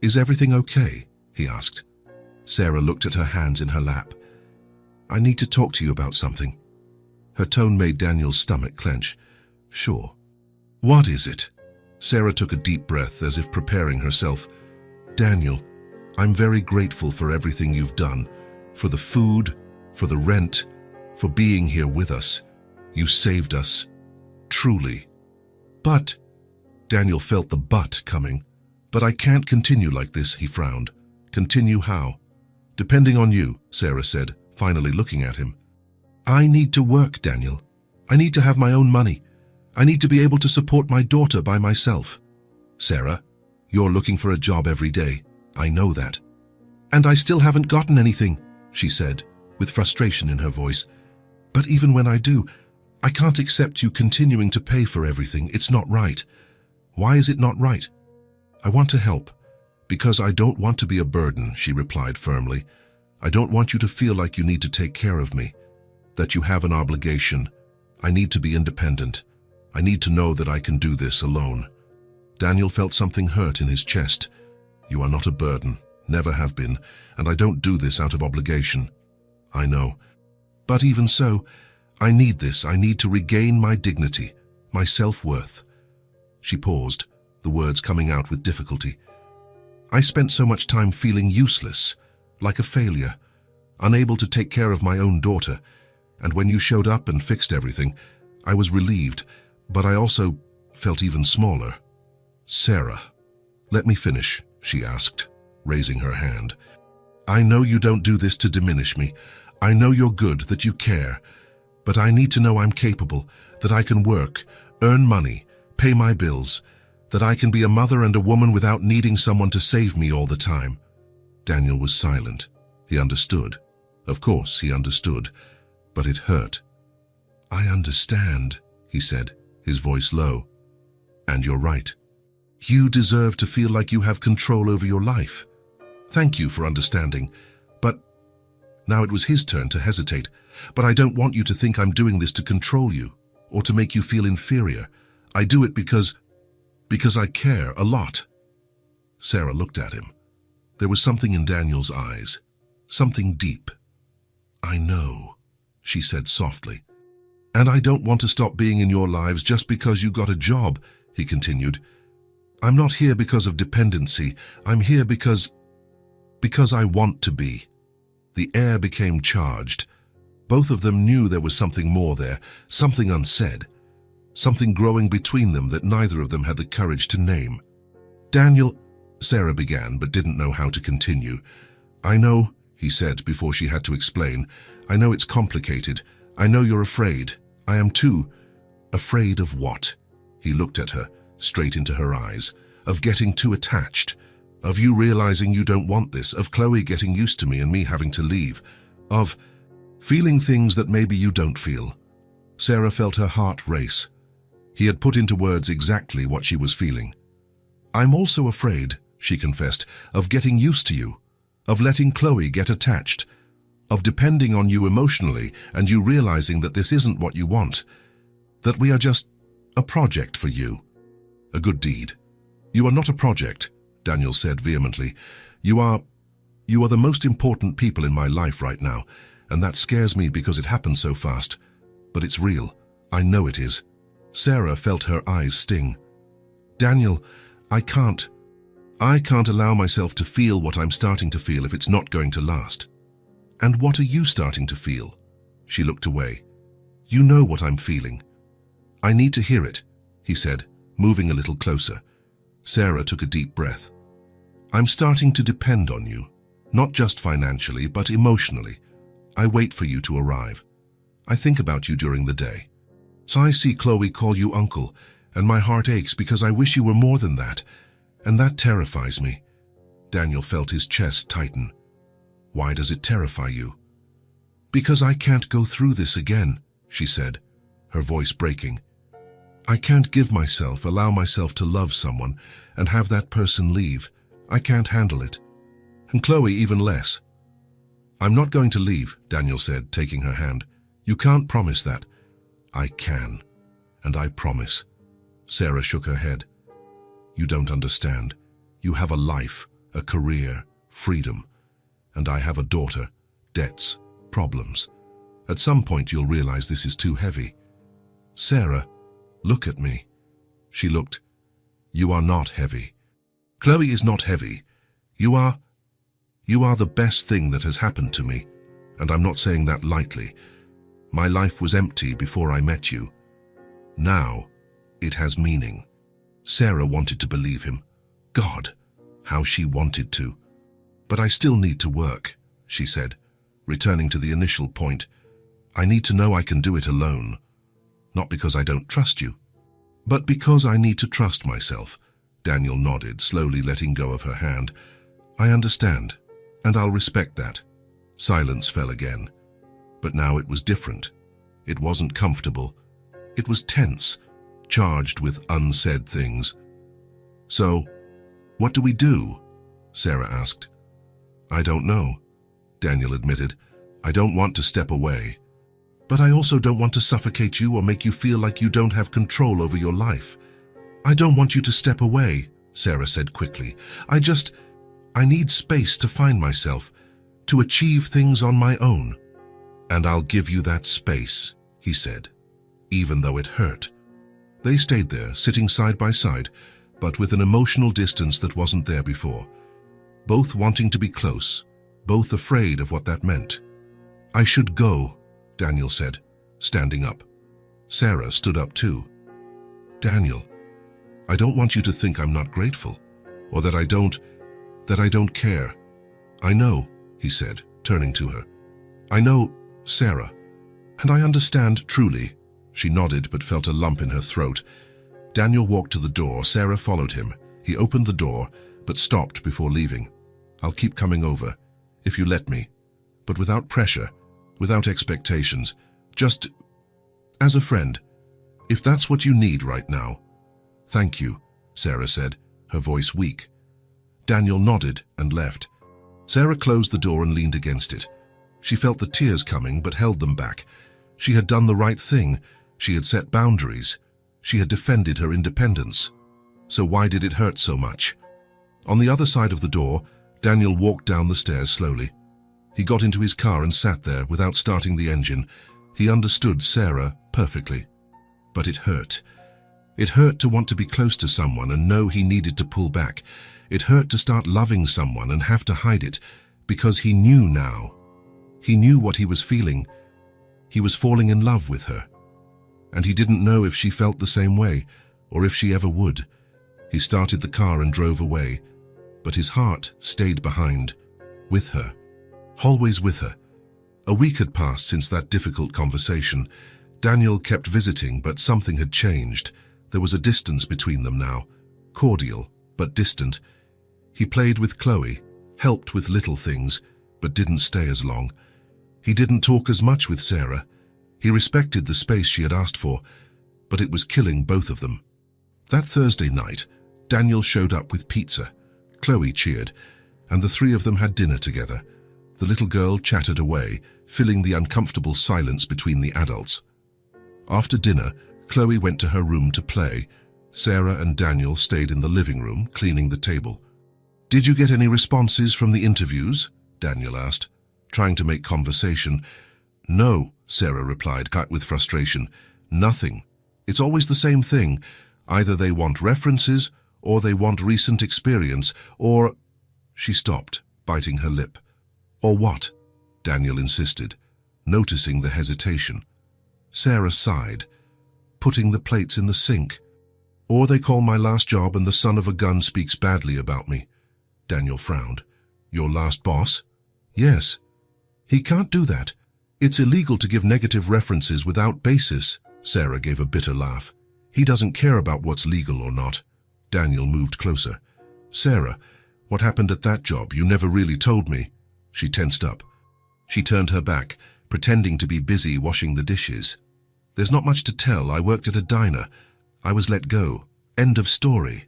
"Is everything okay?" he asked. Sarah looked at her hands in her lap. "I need to talk to you about something." Her tone made Daniel's stomach clench. "Sure." "What is it?" Sarah took a deep breath, as if preparing herself. "Daniel, I'm very grateful for everything you've done, for the food, for the rent, for being here with us. You saved us. Truly." "But," Daniel felt the "but" coming. "But I can't continue like this," he frowned. "Continue how?" "Depending on you," Sarah said, finally looking at him. "I need to work, Daniel. I need to have my own money. I need to be able to support my daughter by myself." "Sarah, you're looking for a job every day. I know that." "And I still haven't gotten anything," she said, with frustration in her voice. "But even when I do, I can't accept you continuing to pay for everything. It's not right." "Why is it not right?" "I want to help. Because I don't want to be a burden," she replied firmly. "I don't want you to feel like you need to take care of me, that you have an obligation. I need to be independent. I need to know that I can do this alone." Daniel felt something hurt in his chest. "You are not a burden, never have been, and I don't do this out of obligation." "I know. But even so, I need this. I need to regain my dignity, my self-worth." She paused, the words coming out with difficulty. "I spent so much time feeling useless, like a failure, unable to take care of my own daughter, and when you showed up and fixed everything, I was relieved, but I also felt even smaller." "Sarah, let me finish," she asked, raising her hand. "I know you don't do this to diminish me. I know you're good, that you care. But I need to know I'm capable, that I can work, earn money, pay my bills, that I can be a mother and a woman without needing someone to save me all the time." Daniel was silent. He understood. Of course, he understood, but it hurt. "I understand," he said, his voice low. "And you're right. You deserve to feel like you have control over your life. Thank you for understanding. But..." Now it was his turn to hesitate. "But I don't want you to think I'm doing this to control you, or to make you feel inferior. I do it because I care a lot." Sarah looked at him. There was something in Daniel's eyes, something deep. "I know," she said softly. "And I don't want to stop being in your lives just because you got a job," he continued. "I'm not here because of dependency. I'm here because I want to be." The air became charged. Both of them knew there was something more there, something unsaid, something growing between them that neither of them had the courage to name. "Daniel," Sarah began, but didn't know how to continue. "I know," he said before she had to explain. "I know it's complicated. I know you're afraid. I am too." "Afraid of what?" He looked at her, straight into her eyes. "Of getting too attached. Of you realizing you don't want this. Of Chloe getting used to me and me having to leave. Of feeling things that maybe you don't feel." Sarah felt her heart race. He had put into words exactly what she was feeling. "I'm also afraid," she confessed, "of getting used to you. Of letting Chloe get attached. of depending on you emotionally and you realizing that this isn't what you want, that we are just a project for you. A good deed. You are not a project, Daniel said vehemently. You are the most important people in my life right now, and that scares me because it happened so fast. But it's real. I know it is. Sarah felt her eyes sting. Daniel, I can't allow myself to feel what I'm starting to feel if it's not going to last. And what are you starting to feel? She looked away. You know what I'm feeling. I need to hear it, he said, moving a little closer. Sarah took a deep breath. I'm starting to depend on you, not just financially, but emotionally. I wait for you to arrive. I think about you during the day. So I see Chloe call you uncle, and my heart aches because I wish you were more than that, and that terrifies me. Daniel felt his chest tighten. Why does it terrify you? Because I can't go through this again, she said, her voice breaking. I can't allow myself to love someone and have that person leave. I can't handle it. And Chloe even less. I'm not going to leave, Daniel said, taking her hand. You can't promise that. I can, and I promise. Sarah shook her head. You don't understand. You have a life, a career, freedom. And I have a daughter, debts, problems. At some point you'll realize this is too heavy. Sarah, look at me. She looked. You are not heavy. Chloe is not heavy. You are the best thing that has happened to me, and I'm not saying that lightly. My life was empty before I met you. Now, it has meaning. Sarah wanted to believe him. God, how she wanted to. But I still need to work, she said, returning to the initial point. I need to know I can do it alone. Not because I don't trust you, but because I need to trust myself. Daniel nodded, slowly letting go of her hand. I understand, and I'll respect that. Silence fell again. But now it was different. It wasn't comfortable. It was tense, charged with unsaid things. So, what do we do? Sarah asked. I don't know, Daniel admitted. I don't want to step away. But I also don't want to suffocate you or make you feel like you don't have control over your life. I don't want you to step away, Sarah said quickly. I need space to find myself, to achieve things on my own. And I'll give you that space, he said, even though it hurt. They stayed there, sitting side by side, but with an emotional distance that wasn't there before. Both wanting to be close, both afraid of what that meant. I should go, Daniel said, standing up. Sarah stood up too. Daniel, I don't want you to think I'm not grateful, or that I don't care. I know, he said, turning to her. I know, Sarah, and I understand truly. She nodded but felt a lump in her throat. Daniel walked to the door. Sarah followed him. He opened the door, but stopped before leaving. I'll keep coming over, if you let me, but without pressure, without expectations, just as a friend, if that's what you need right now. Thank you, Sarah said, her voice weak. Daniel nodded and left. Sarah closed the door and leaned against it. She felt the tears coming but held them back. She had done the right thing. She had set boundaries. She had defended her independence. So why did it hurt so much? On the other side of the door, Daniel walked down the stairs slowly. He got into his car and sat there without starting the engine. He understood Sarah perfectly. But it hurt. It hurt to want to be close to someone and know he needed to pull back. It hurt to start loving someone and have to hide it, because he knew now. He knew what he was feeling. He was falling in love with her. And he didn't know if she felt the same way, or if she ever would. He started the car and drove away, but his heart stayed behind, with her. Always with her. A week had passed since that difficult conversation. Daniel kept visiting, but something had changed. There was a distance between them now, cordial, but distant. He played with Chloe, helped with little things, but didn't stay as long. He didn't talk as much with Sarah. He respected the space she had asked for, but it was killing both of them. That Thursday night, Daniel showed up with pizza. Chloe cheered, and the three of them had dinner together. The little girl chattered away, filling the uncomfortable silence between the adults. After dinner, Chloe went to her room to play. Sarah and Daniel stayed in the living room, cleaning the table. "Did you get any responses from the interviews?" Daniel asked, trying to make conversation. "No," Sarah replied, cut with frustration. "Nothing. It's always the same thing. Either they want references, or they want recent experience, or—" She stopped, biting her lip. "Or what?" Daniel insisted, noticing the hesitation. Sarah sighed, putting the plates in the sink. "Or they call my last job and the son of a gun speaks badly about me." Daniel frowned. "Your last boss?" "Yes." "He can't do that. It's illegal to give negative references without basis." Sarah gave a bitter laugh. "He doesn't care about what's legal or not." Daniel moved closer. "Sarah, what happened at that job? You never really told me." She tensed up. She turned her back, pretending to be busy washing the dishes. "There's not much to tell. I worked at a diner. I was let go. End of story."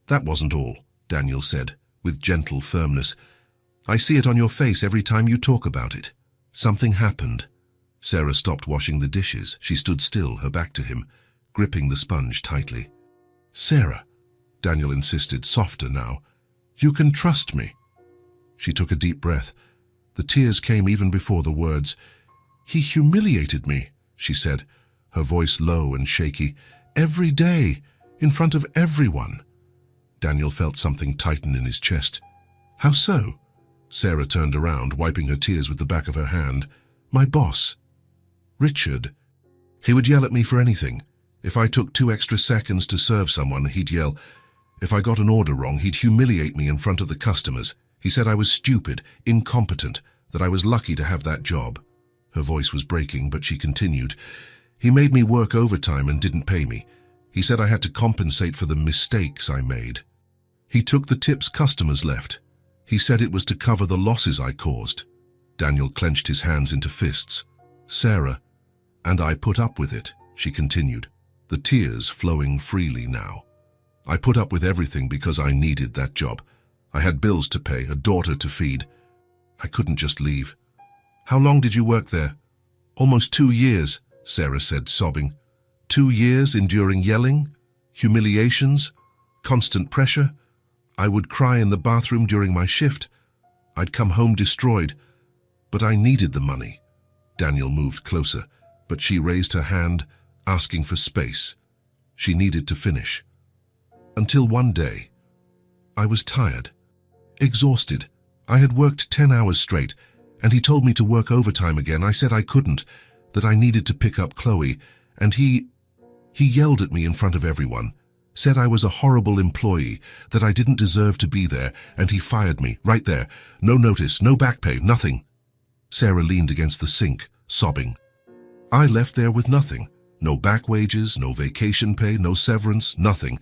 "That wasn't all," Daniel said, with gentle firmness. "I see it on your face every time you talk about it. Something happened." Sarah stopped washing the dishes. She stood still, her back to him, gripping the sponge tightly. "Sarah," Daniel insisted, softer now, "you can trust me." She took a deep breath. The tears came even before the words. "He humiliated me," she said, her voice low and shaky. "Every day, in front of everyone." Daniel felt something tighten in his chest. "How so?" Sarah turned around, wiping her tears with the back of her hand. "My boss, Richard. He would yell at me for anything. If I took 2 extra seconds to serve someone, he'd yell. If I got an order wrong, he'd humiliate me in front of the customers. He said I was stupid, incompetent, that I was lucky to have that job." Her voice was breaking, but she continued. "He made me work overtime and didn't pay me. He said I had to compensate for the mistakes I made. He took the tips customers left. He said it was to cover the losses I caused." Daniel clenched his hands into fists. "Sarah, and I put up with it," she continued, the tears flowing freely now. "I put up with everything because I needed that job. I had bills to pay, a daughter to feed. I couldn't just leave." "How long did you work there?" "Almost 2 years, Sarah said, sobbing. 2 years enduring yelling, humiliations, constant pressure. I would cry in the bathroom during my shift. I'd come home destroyed. But I needed the money." Daniel moved closer, but she raised her hand, asking for space. She needed to finish. "Until one day, I was tired, exhausted. I had worked 10 hours straight, and he told me to work overtime again. I said I couldn't, that I needed to pick up Chloe, and he yelled at me in front of everyone, said I was a horrible employee, that I didn't deserve to be there, and he fired me, right there. No notice, no back pay, nothing." Sarah leaned against the sink, sobbing. "I left there with nothing. No back wages, no vacation pay, no severance, nothing.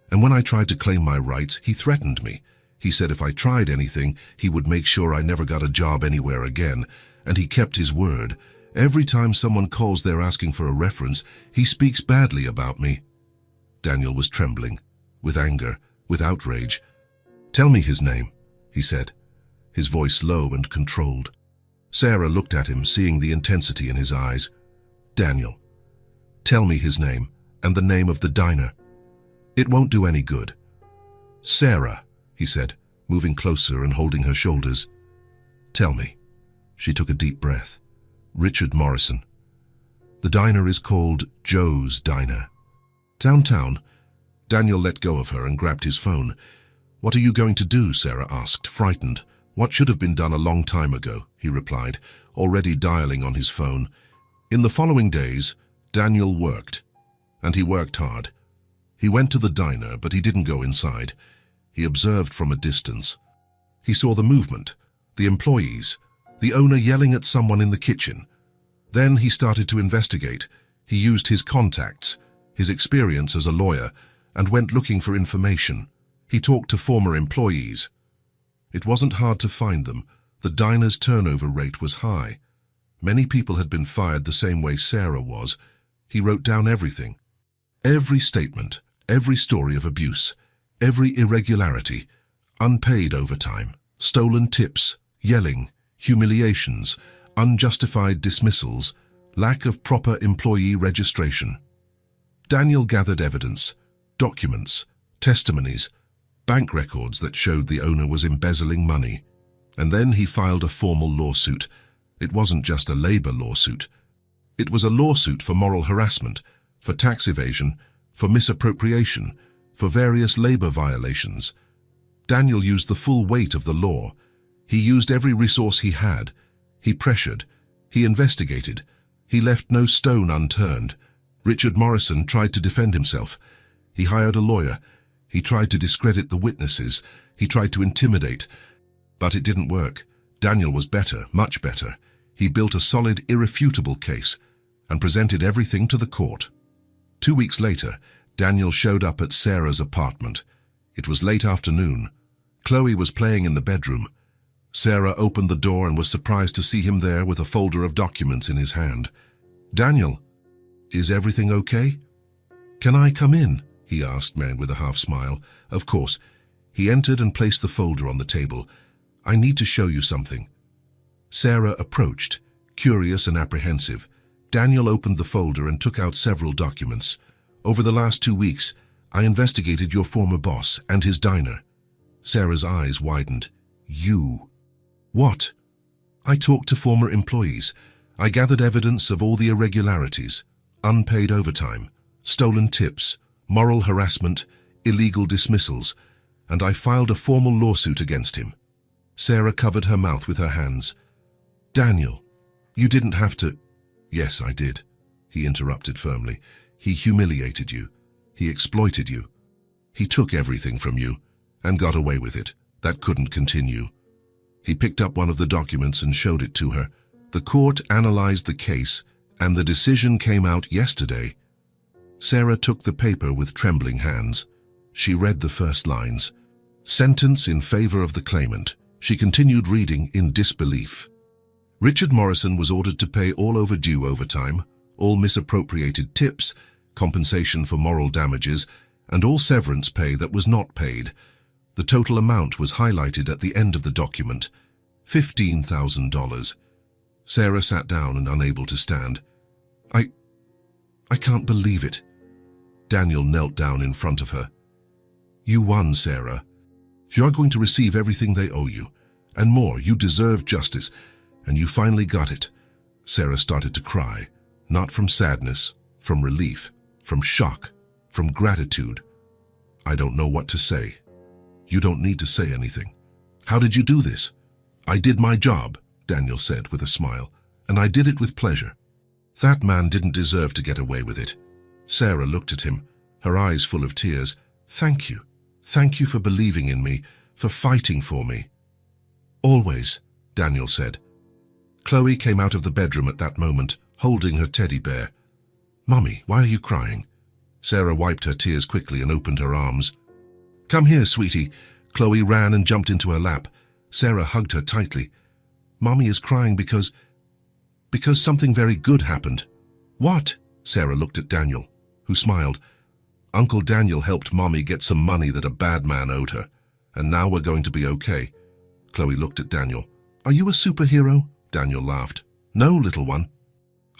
And when I tried to claim my rights, he threatened me. He said if I tried anything, he would make sure I never got a job anywhere again. And he kept his word. Every time someone calls there asking for a reference, he speaks badly about me." Daniel was trembling, with anger, with outrage. "Tell me his name," he said, his voice low and controlled. Sarah looked at him, seeing the intensity in his eyes. "Daniel, tell me his name, and the name of the diner. It won't do any good." "Sarah," he said, moving closer and holding her shoulders. "Tell me." She took a deep breath. "Richard Morrison. The diner is called Joe's Diner. Downtown." Daniel let go of her and grabbed his phone. "What are you going to do?" Sarah asked, frightened. "What should have been done a long time ago," he replied, already dialing on his phone. In the following days, Daniel worked, and he worked hard. He went to the diner, but he didn't go inside. He observed from a distance. He saw the movement, the employees, the owner yelling at someone in the kitchen. Then he started to investigate. He used his contacts, his experience as a lawyer, and went looking for information. He talked to former employees. It wasn't hard to find them. The diner's turnover rate was high. Many people had been fired the same way Sarah was. He wrote down everything. Every statement, every story of abuse, every irregularity, unpaid overtime, stolen tips, yelling, humiliations, unjustified dismissals, lack of proper employee registration. Daniel gathered evidence, documents, testimonies, bank records that showed the owner was embezzling money. And then he filed a formal lawsuit. It wasn't just a labor lawsuit. It was a lawsuit for moral harassment, for tax evasion, for misappropriation, for various labor violations. Daniel used the full weight of the law. He used every resource he had. He pressured. He investigated. He left no stone unturned. Richard Morrison tried to defend himself. He hired a lawyer. He tried to discredit the witnesses. He tried to intimidate. But it didn't work. Daniel was better, much better. He built a solid, irrefutable case and presented everything to the court. 2 weeks later, Daniel showed up at Sarah's apartment. It was late afternoon. Chloe was playing in the bedroom. Sarah opened the door and was surprised to see him there with a folder of documents in his hand. "Daniel, is everything okay?" "Can I come in?" he asked, man, with a half-smile. "Of course." He entered and placed the folder on the table. "I need to show you something." Sarah approached, curious and apprehensive. Daniel opened the folder and took out several documents. "Over the last 2 weeks, I investigated your former boss and his diner." Sarah's eyes widened. "You?" "What?" "I talked to former employees. I gathered evidence of all the irregularities, unpaid overtime, stolen tips, moral harassment, illegal dismissals, and I filed a formal lawsuit against him." Sarah covered her mouth with her hands. "Daniel, you didn't have to—" "Yes, I did," he interrupted firmly. "He humiliated you. He exploited you. He took everything from you and got away with it. That couldn't continue." He picked up one of the documents and showed it to her. "The court analyzed the case, and the decision came out yesterday." Sarah took the paper with trembling hands. She read the first lines. "Sentence in favor of the claimant." She continued reading in disbelief. Richard Morrison was ordered to pay all overdue overtime, all misappropriated tips, compensation for moral damages, and all severance pay that was not paid. The total amount was highlighted at the end of the document, $15,000. Sarah sat down and unable to stand. I can't believe it." Daniel knelt down in front of her. "You won, Sarah. You're going to receive everything they owe you, and more. You deserve justice, and you finally got it." Sarah started to cry, not from sadness, from relief, from shock, from gratitude. "I don't know what to say." "You don't need to say anything. How did you do this?" "I did my job," Daniel said with a smile, "and I did it with pleasure." "That man didn't deserve to get away with it." Sarah looked at him, her eyes full of tears. "Thank you. Thank you for believing in me, for fighting for me." "Always," Daniel said. Chloe came out of the bedroom at that moment, holding her teddy bear. "Mummy, why are you crying?" Sarah wiped her tears quickly and opened her arms. "Come here, sweetie." Chloe ran and jumped into her lap. Sarah hugged her tightly. "Mummy is crying because something very good happened." "What?" Sarah looked at Daniel, who smiled. "Uncle Daniel helped Mommy get some money that a bad man owed her, and now we're going to be okay." Chloe looked at Daniel. "Are you a superhero?" Daniel laughed. "No, little one.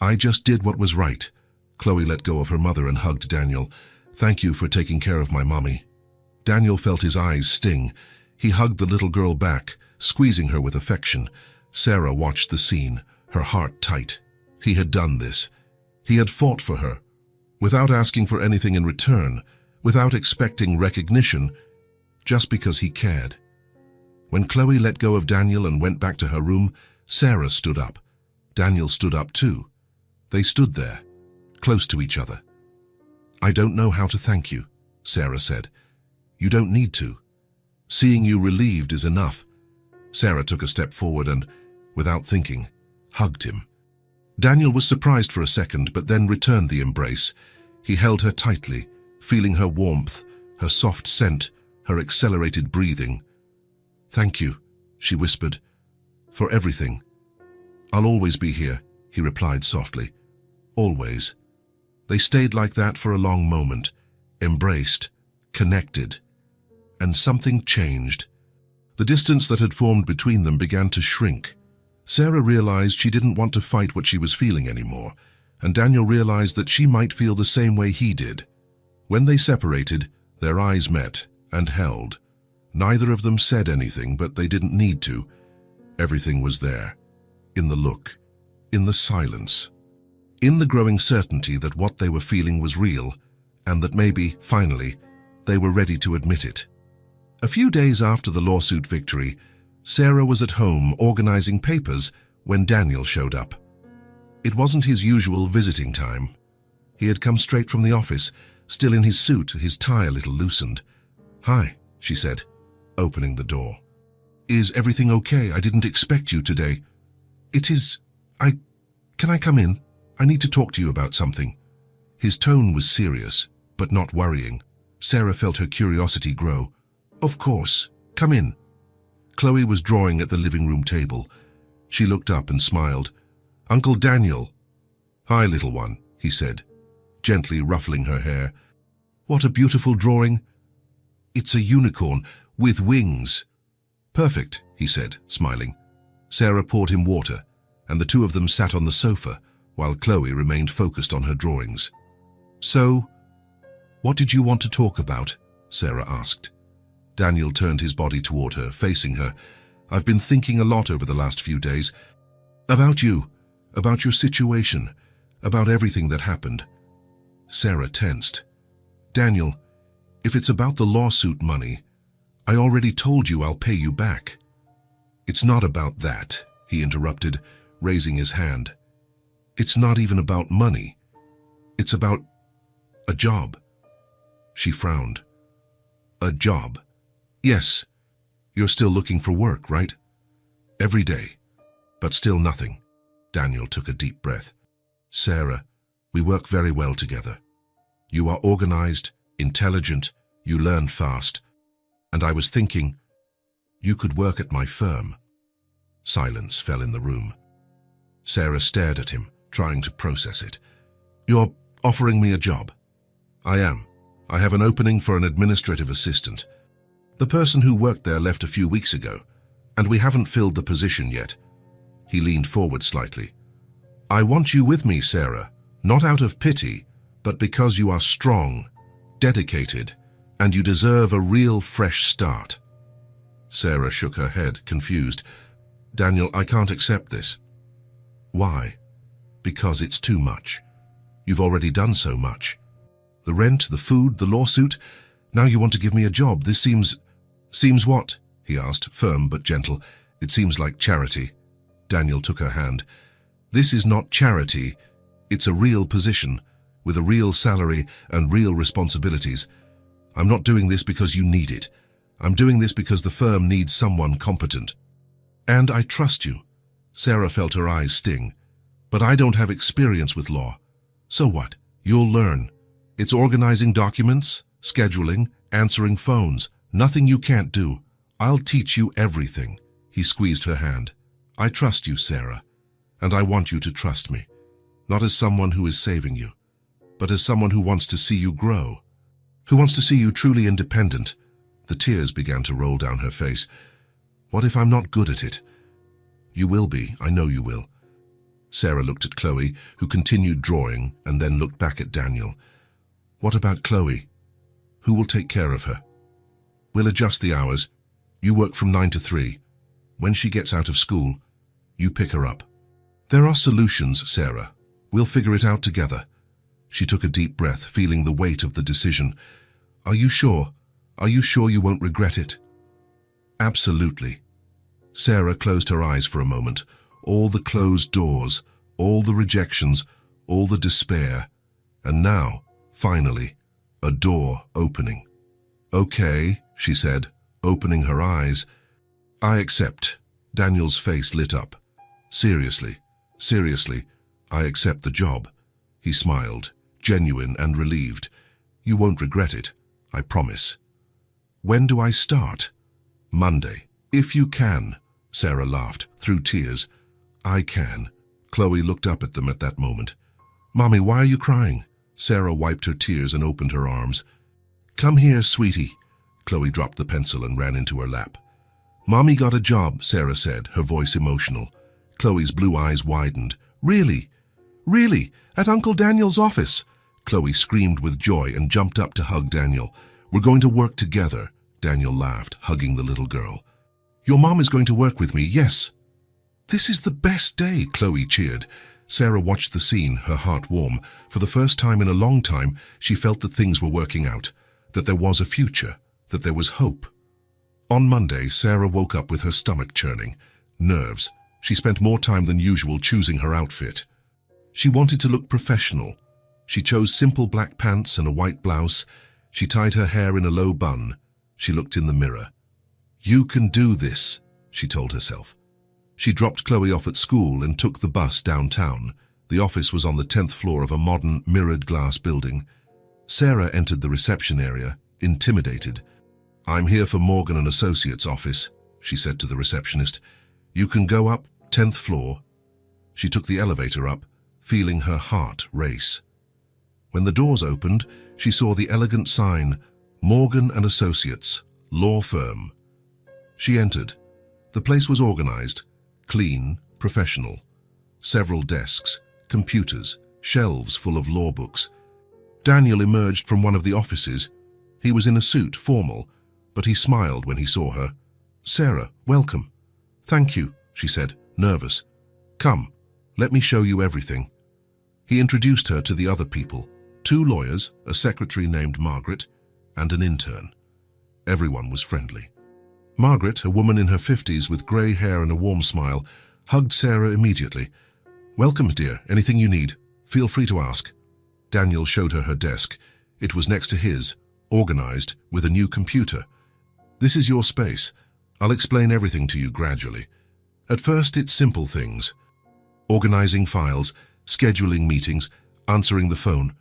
I just did what was right." Chloe let go of her mother and hugged Daniel. "Thank you for taking care of my mommy." Daniel felt his eyes sting. He hugged the little girl back, squeezing her with affection. Sarah watched the scene, her heart tight. He had done this. He had fought for her, without asking for anything in return, without expecting recognition, just because he cared. When Chloe let go of Daniel and went back to her room, Sarah stood up. Daniel stood up too. They stood there, close to each other. "I don't know how to thank you," Sarah said. "You don't need to. Seeing you relieved is enough." Sarah took a step forward and, without thinking, hugged him. Daniel was surprised for a second, but then returned the embrace. He held her tightly, feeling her warmth, her soft scent, her accelerated breathing. "Thank you," she whispered, "for everything." "I'll always be here," he replied softly. "Always." They stayed like that for a long moment, embraced, connected, and something changed. The distance that had formed between them began to shrink. Sarah realized she didn't want to fight what she was feeling anymore, and Daniel realized that she might feel the same way he did. When they separated, their eyes met and held. Neither of them said anything, but they didn't need to. Everything was there. In the look, in the silence, in the growing certainty that what they were feeling was real, and that maybe, finally, they were ready to admit it. A few days after the lawsuit victory, Sarah was at home organizing papers when Daniel showed up. It wasn't his usual visiting time. He had come straight from the office, still in his suit, his tie a little loosened. "Hi," she said, opening the door. "Is everything okay? I didn't expect you today." "It is. Can I come in? I need to talk to you about something." His tone was serious, but not worrying. Sarah felt her curiosity grow. "Of course. Come in." Chloe was drawing at the living room table. She looked up and smiled. "Uncle Daniel." "Hi, little one," he said, gently ruffling her hair. "What a beautiful drawing." "It's a unicorn with wings." "Perfect," he said, smiling. Sarah poured him water, and the two of them sat on the sofa while Chloe remained focused on her drawings. "So, what did you want to talk about?" Sarah asked. Daniel turned his body toward her, facing her. "I've been thinking a lot over the last few days. About you, about your situation, about everything that happened." Sarah tensed. "Daniel, if it's about the lawsuit money, I already told you I'll pay you back." "It's not about that," he interrupted, raising his hand. "It's not even about money. It's about a job." She frowned. "A job? Yes, you're still looking for work, right?" "Every day, but still nothing." Daniel took a deep breath. "Sarah, we work very well together. You are organized, intelligent, you learn fast, and I was thinking, you could work at my firm." Silence fell in the room. Sarah stared at him, trying to process it. "You're offering me a job?" "I am. I have an opening for an administrative assistant. The person who worked there left a few weeks ago, and we haven't filled the position yet." He leaned forward slightly. "I want you with me, Sarah, not out of pity, but because you are strong, dedicated, and you deserve a real fresh start." Sarah shook her head, confused. "Daniel, I can't accept this." "Why?" "Because it's too much. You've already done so much. The rent, the food, the lawsuit. Now you want to give me a job. This seems... "Seems what?" he asked, firm but gentle. "It seems like charity." Daniel took her hand. "This is not charity. It's a real position, with a real salary and real responsibilities. I'm not doing this because you need it. I'm doing this because the firm needs someone competent. And I trust you." Sarah felt her eyes sting. "But I don't have experience with law." "So what? You'll learn. It's organizing documents, scheduling, answering phones. Nothing you can't do. I'll teach you everything." He squeezed her hand. "I trust you, Sarah, and I want you to trust me. Not as someone who is saving you, but as someone who wants to see you grow, who wants to see you truly independent." The tears began to roll down her face. "What if I'm not good at it?" "You will be, I know you will." Sarah looked at Chloe, who continued drawing, and then looked back at Daniel. "What about Chloe? Who will take care of her?" "We'll adjust the hours. You work from 9 to 3. When she gets out of school, you pick her up." "There are solutions, Sarah. We'll figure it out together." She took a deep breath, feeling the weight of the decision. "Are you sure? Are you sure you won't regret it?" "Absolutely." Sarah closed her eyes for a moment. All the closed doors, all the rejections, all the despair. And now, finally, a door opening. "Okay," she said, opening her eyes. "I accept." Daniel's face lit up. "Seriously, seriously, I accept the job." He smiled, genuine and relieved. "You won't regret it, I promise." "When do I start?" "Monday. If you can." Sarah laughed, through tears. "I can." Chloe looked up at them at that moment. "Mommy, why are you crying?" Sarah wiped her tears and opened her arms. "Come here, sweetie." Chloe dropped the pencil and ran into her lap. "Mommy got a job," Sarah said, her voice emotional. Chloe's blue eyes widened. Really? Really? At Uncle Daniel's office? Chloe screamed with joy and jumped up to hug Daniel. We're going to work together, Daniel laughed, hugging the little girl. Your mom is going to work with me, yes. This is the best day, Chloe cheered. Sarah watched the scene, her heart warm. For the first time in a long time, she felt that things were working out, that there was a future, that there was hope. On Monday, Sarah woke up with her stomach churning. Nerves. She spent more time than usual choosing her outfit. She wanted to look professional. She chose simple black pants and a white blouse. She tied her hair in a low bun. She looked in the mirror. You can do this, she told herself. She dropped Chloe off at school and took the bus downtown. The office was on the 10th floor of a modern, mirrored glass building. Sarah entered the reception area, intimidated. I'm here for Morgan & Associates office, she said to the receptionist. You can go up, 10th floor. She took the elevator up, feeling her heart race. When the doors opened, she saw the elegant sign, Morgan & Associates, law firm. She entered. The place was organized, clean, professional. Several desks, computers, shelves full of law books. Daniel emerged from one of the offices. He was in a suit, formal, but he smiled when he saw her. Sarah, welcome. Thank you, she said, nervous. Come, let me show you everything. He introduced her to the other people, 2 lawyers, a secretary named Margaret, and an intern. Everyone was friendly. Margaret, a woman in her 50s with grey hair and a warm smile, hugged Sarah immediately. Welcome, dear. Anything you need. Feel free to ask. Daniel showed her her desk. It was next to his, organized, with a new computer. This is your space. I'll explain everything to you gradually. At first, it's simple things. Organizing files, scheduling meetings, answering the phone.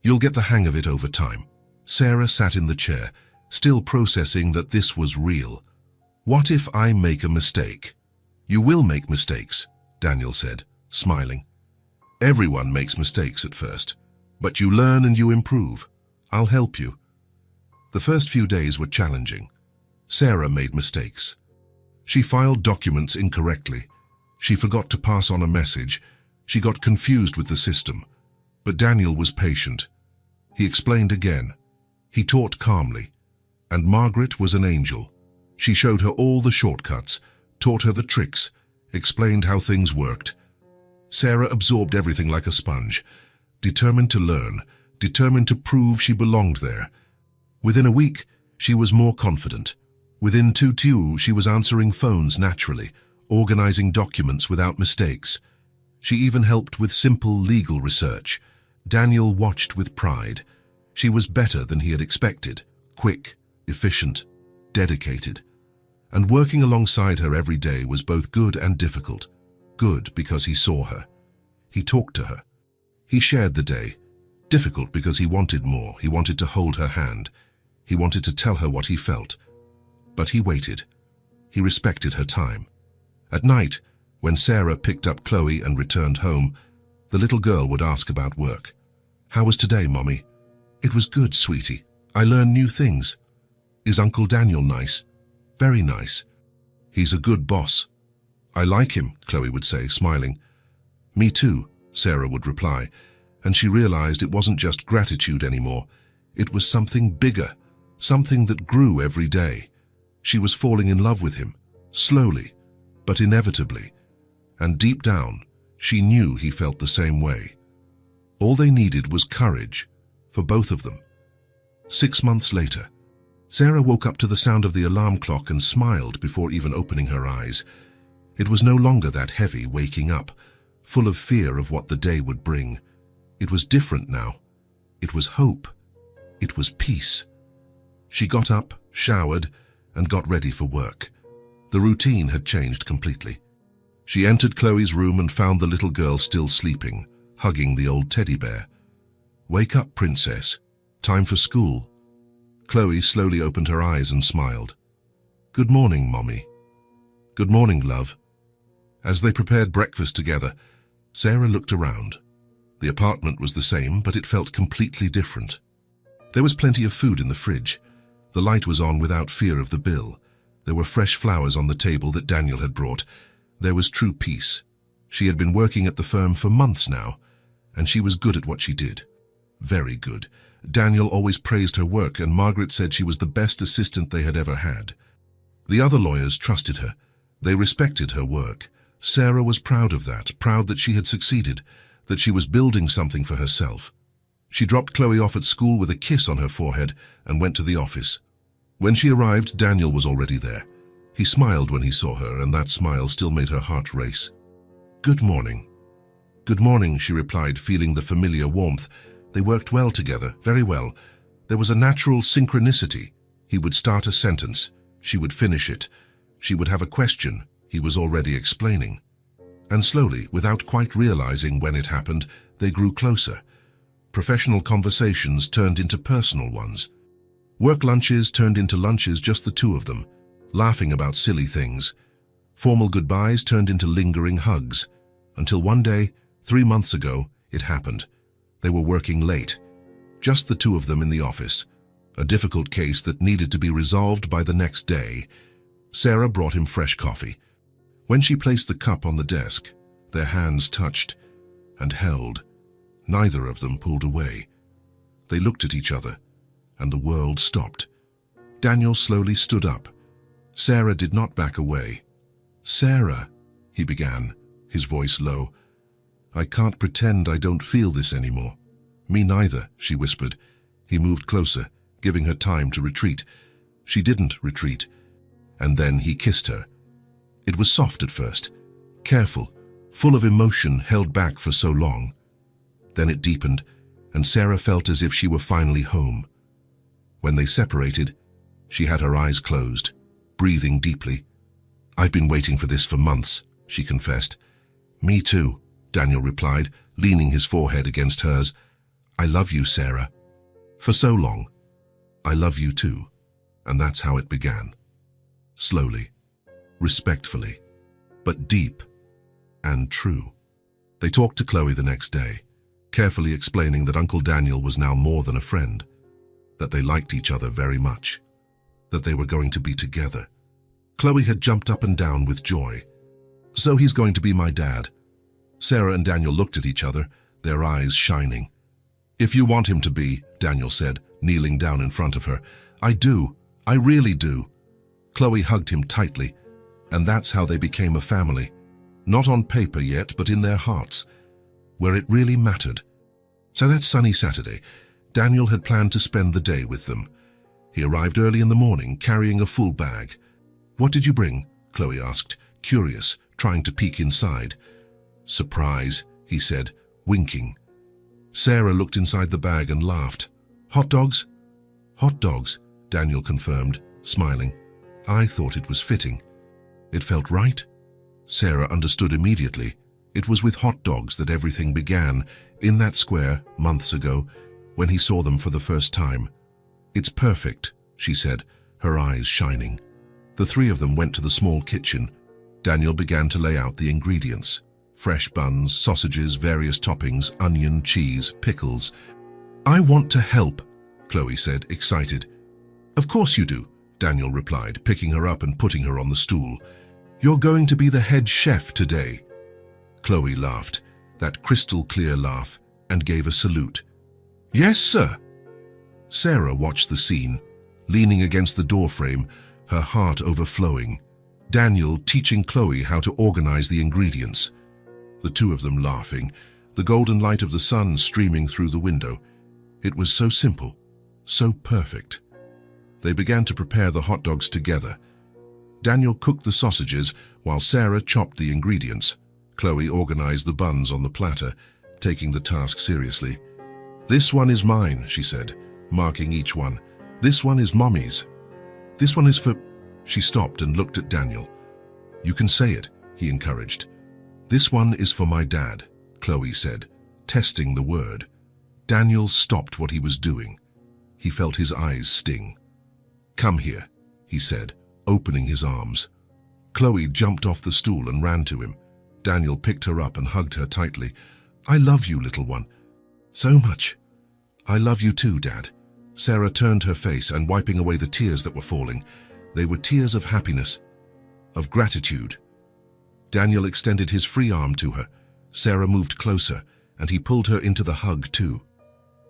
You'll get the hang of it over time. Sarah sat in the chair, still processing that this was real. What if I make a mistake? You will make mistakes, Daniel said, smiling. Everyone makes mistakes at first, but you learn and you improve. I'll help you. The first few days were challenging. Sarah made mistakes. She filed documents incorrectly. She forgot to pass on a message. She got confused with the system. But Daniel was patient. He explained again. He taught calmly. And Margaret was an angel. She showed her all the shortcuts, taught her the tricks, explained how things worked. Sarah absorbed everything like a sponge, determined to learn, determined to prove she belonged there. Within a week, she was more confident. Within 2 she was answering phones naturally, organizing documents without mistakes. She even helped with simple legal research. Daniel watched with pride. She was better than he had expected, quick, efficient, dedicated. And working alongside her every day was both good and difficult. Good because he saw her. He talked to her. He shared the day. Difficult because he wanted more. He wanted to hold her hand. He wanted to tell her what he felt. But he waited. He respected her time. At night, when Sarah picked up Chloe and returned home, the little girl would ask about work. How was today, Mommy? It was good, sweetie. I learned new things. Is Uncle Daniel nice? Very nice. He's a good boss. I like him, Chloe would say, smiling. Me too, Sarah would reply, and she realized it wasn't just gratitude anymore. It was something bigger, something that grew every day. She was falling in love with him, slowly, but inevitably. And deep down, she knew he felt the same way. All they needed was courage, for both of them. 6 months later, Sarah woke up to the sound of the alarm clock and smiled before even opening her eyes. It was no longer that heavy waking up, full of fear of what the day would bring. It was different now. It was hope. It was peace. She got up, showered, and got ready for work. The routine had changed completely. She entered Chloe's room and found the little girl still sleeping, hugging the old teddy bear. Wake up, princess. Time for school. Chloe slowly opened her eyes and smiled. Good morning, Mommy. Good morning, love. As they prepared breakfast together, Sarah looked around. The apartment was the same, but it felt completely different. There was plenty of food in the fridge. The light was on without fear of the bill. There were fresh flowers on the table that Daniel had brought. There was true peace, She had been working at the firm for months now, and she was good at what she did. Very good. Daniel always praised her work, and Margaret said she was the best assistant they had ever had. The other lawyers trusted her. They respected her work. Sarah was proud of that, proud that she had succeeded, that she was building something for herself. She dropped Chloe off at school with a kiss on her forehead and went to the office. When she arrived, Daniel was already there. He smiled when he saw her, and that smile still made her heart race. "Good morning." "Good morning," she replied, feeling the familiar warmth. They worked well together, very well. There was a natural synchronicity. He would start a sentence. She would finish it. She would have a question. He was already explaining. And slowly, without quite realizing when it happened, they grew closer. Professional conversations turned into personal ones. Work lunches turned into lunches, just the two of them, laughing about silly things. Formal goodbyes turned into lingering hugs. Until one day, 3 months ago, it happened. They were working late. Just the two of them in the office. A difficult case that needed to be resolved by the next day. Sarah brought him fresh coffee. When she placed the cup on the desk, their hands touched and held. Neither of them pulled away. They looked at each other, and the world stopped. Daniel slowly stood up. Sarah did not back away. "Sarah," he began, his voice low. "I can't pretend I don't feel this anymore." "Me neither," she whispered. He moved closer, giving her time to retreat. She didn't retreat. And then he kissed her. It was soft at first, careful, full of emotion held back for so long. Then it deepened, and Sarah felt as if she were finally home. When they separated, she had her eyes closed, breathing deeply. "I've been waiting for this for months," she confessed. "Me too," Daniel replied, leaning his forehead against hers. "I love you, Sarah. For so long. I love you too." And that's how it began. Slowly, respectfully, but deep and true. They talked to Chloe the next day, carefully explaining that Uncle Daniel was now more than a friend, that they liked each other very much, that they were going to be together. Chloe had jumped up and down with joy. "So he's going to be my dad." Sarah and Daniel looked at each other, their eyes shining. "If you want him to be," Daniel said, kneeling down in front of her. "I do. I really do." Chloe hugged him tightly, and that's how they became a family. Not on paper yet, but in their hearts, where it really mattered. So that sunny Saturday, Daniel had planned to spend the day with them. He arrived early in the morning, carrying a full bag. "What did you bring?" Chloe asked, curious, trying to peek inside. "Surprise," he said, winking. Sarah looked inside the bag and laughed. "Hot dogs?" "Hot dogs," Daniel confirmed, smiling. I thought it was fitting. It felt right. Sarah understood immediately. It was with hot dogs that everything began, in that square, months ago, when he saw them for the first time. "It's perfect," she said, her eyes shining. The three of them went to the small kitchen. Daniel began to lay out the ingredients. Fresh buns, sausages, various toppings, onion, cheese, pickles. "I want to help," Chloe said, excited. "Of course you do," Daniel replied, picking her up and putting her on the stool. "You're going to be the head chef today." Chloe laughed, that crystal-clear laugh, and gave a salute. "Yes, sir." Sarah watched the scene, leaning against the doorframe, her heart overflowing. Daniel teaching Chloe how to organize the ingredients. The two of them laughing, the golden light of the sun streaming through the window. It was so simple, so perfect. They began to prepare the hot dogs together. Daniel cooked the sausages while Sarah chopped the ingredients. Chloe organized the buns on the platter, taking the task seriously. "This one is mine," she said, marking each one. "This one is Mommy's. This one is for—" She stopped and looked at Daniel. "You can say it," he encouraged. "This one is for my dad," Chloe said, testing the word. Daniel stopped what he was doing. He felt his eyes sting. "Come here," he said, opening his arms. Chloe jumped off the stool and ran to him. Daniel picked her up and hugged her tightly. "I love you, little one. So much." "I love you too, Dad." Sarah turned her face and wiping away the tears that were falling. They were tears of happiness, of gratitude. Daniel extended his free arm to her. Sarah moved closer, and he pulled her into the hug too.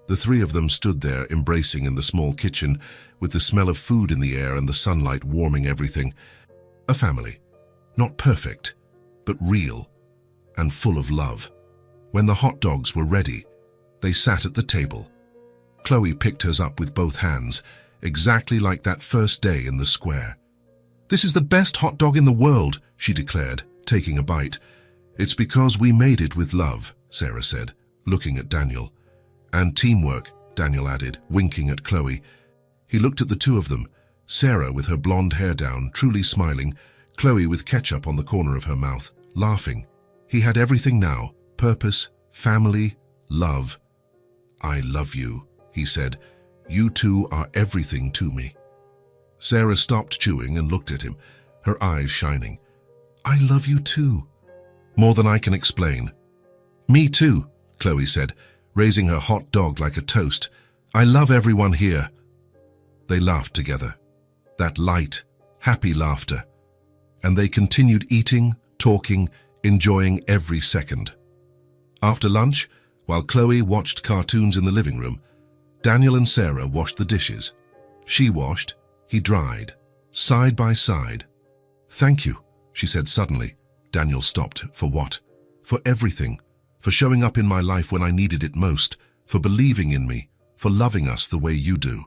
The three of them stood there embracing in the small kitchen, with the smell of food in the air and the sunlight warming everything. A family. Not perfect, but real and full of love. When the hot dogs were ready, they sat at the table. Chloe picked hers up with both hands, exactly like that first day in the square. "This is the best hot dog in the world," she declared, taking a bite. "It's because we made it with love," Sarah said, looking at Daniel. "And teamwork," Daniel added, winking at Chloe. He looked at the two of them, Sarah with her blonde hair down, truly smiling, Chloe with ketchup on the corner of her mouth, laughing. He had everything now: purpose, family, love. "I love you," he said. "You two are everything to me." Sarah stopped chewing and looked at him, her eyes shining. "I love you too." "More than I can explain." "Me too," Chloe said, raising her hot dog like a toast. "I love everyone here." They laughed together. That light, happy laughter. And they continued eating, talking, enjoying every second. After lunch, while Chloe watched cartoons in the living room, Daniel and Sarah washed the dishes. She washed, he dried, side by side. "Thank you," she said suddenly. Daniel stopped. "For what?" "For everything. For showing up in my life when I needed it most. For believing in me. For loving us the way you do."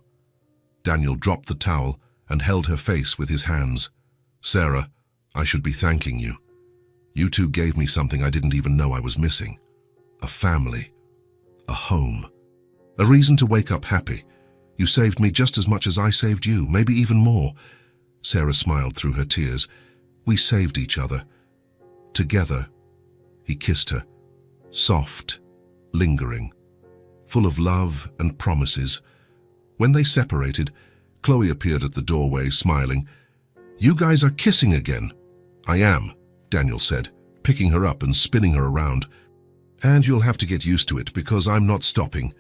Daniel dropped the towel and held her face with his hands. "Sarah, I should be thanking you. You two gave me something I didn't even know I was missing. A family. A home. A reason to wake up happy. You saved me just as much as I saved you, maybe even more." Sarah smiled through her tears. "We saved each other. Together." He kissed her. Soft, lingering, full of love and promises. When they separated, Chloe appeared at the doorway, smiling. "You guys are kissing again." "I am," Daniel said, picking her up and spinning her around. "And you'll have to get used to it, because I'm not stopping."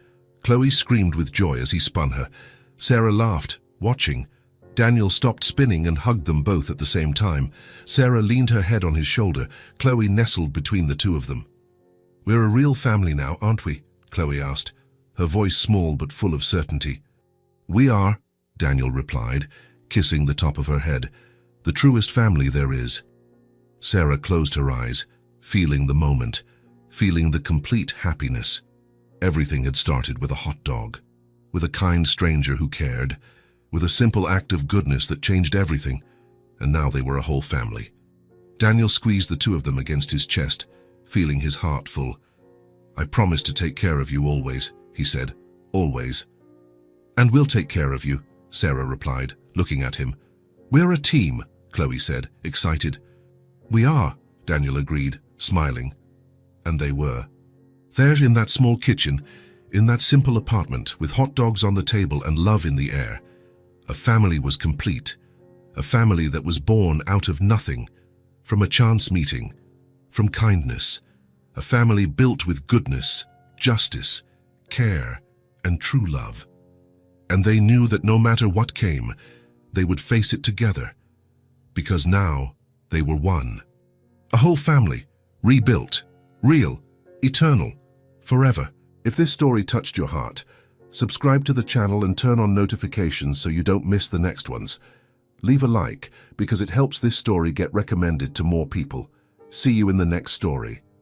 Chloe screamed with joy as he spun her. Sarah laughed, watching. Daniel stopped spinning and hugged them both at the same time. Sarah leaned her head on his shoulder. Chloe nestled between the two of them. "We're a real family now, aren't we?" Chloe asked, her voice small but full of certainty. "We are," Daniel replied, kissing the top of her head. "The truest family there is." Sarah closed her eyes, feeling the moment, feeling the complete happiness. Everything had started with a hot dog, with a kind stranger who cared, with a simple act of goodness that changed everything, and now they were a whole family. Daniel squeezed the two of them against his chest, feeling his heart full. "I promise to take care of you always," he said. "Always." "And we'll take care of you," Sarah replied, looking at him. "We're a team," Chloe said, excited. "We are," Daniel agreed, smiling. And they were. There in that small kitchen, in that simple apartment, with hot dogs on the table and love in the air, a family was complete. A family that was born out of nothing, from a chance meeting, from kindness. A family built with goodness, justice, care, and true love. And they knew that no matter what came, they would face it together, because now they were one. A whole family, rebuilt, real, eternal, forever. If this story touched your heart, subscribe to the channel and turn on notifications so you don't miss the next ones. Leave a like, because it helps this story get recommended to more people. See you in the next story.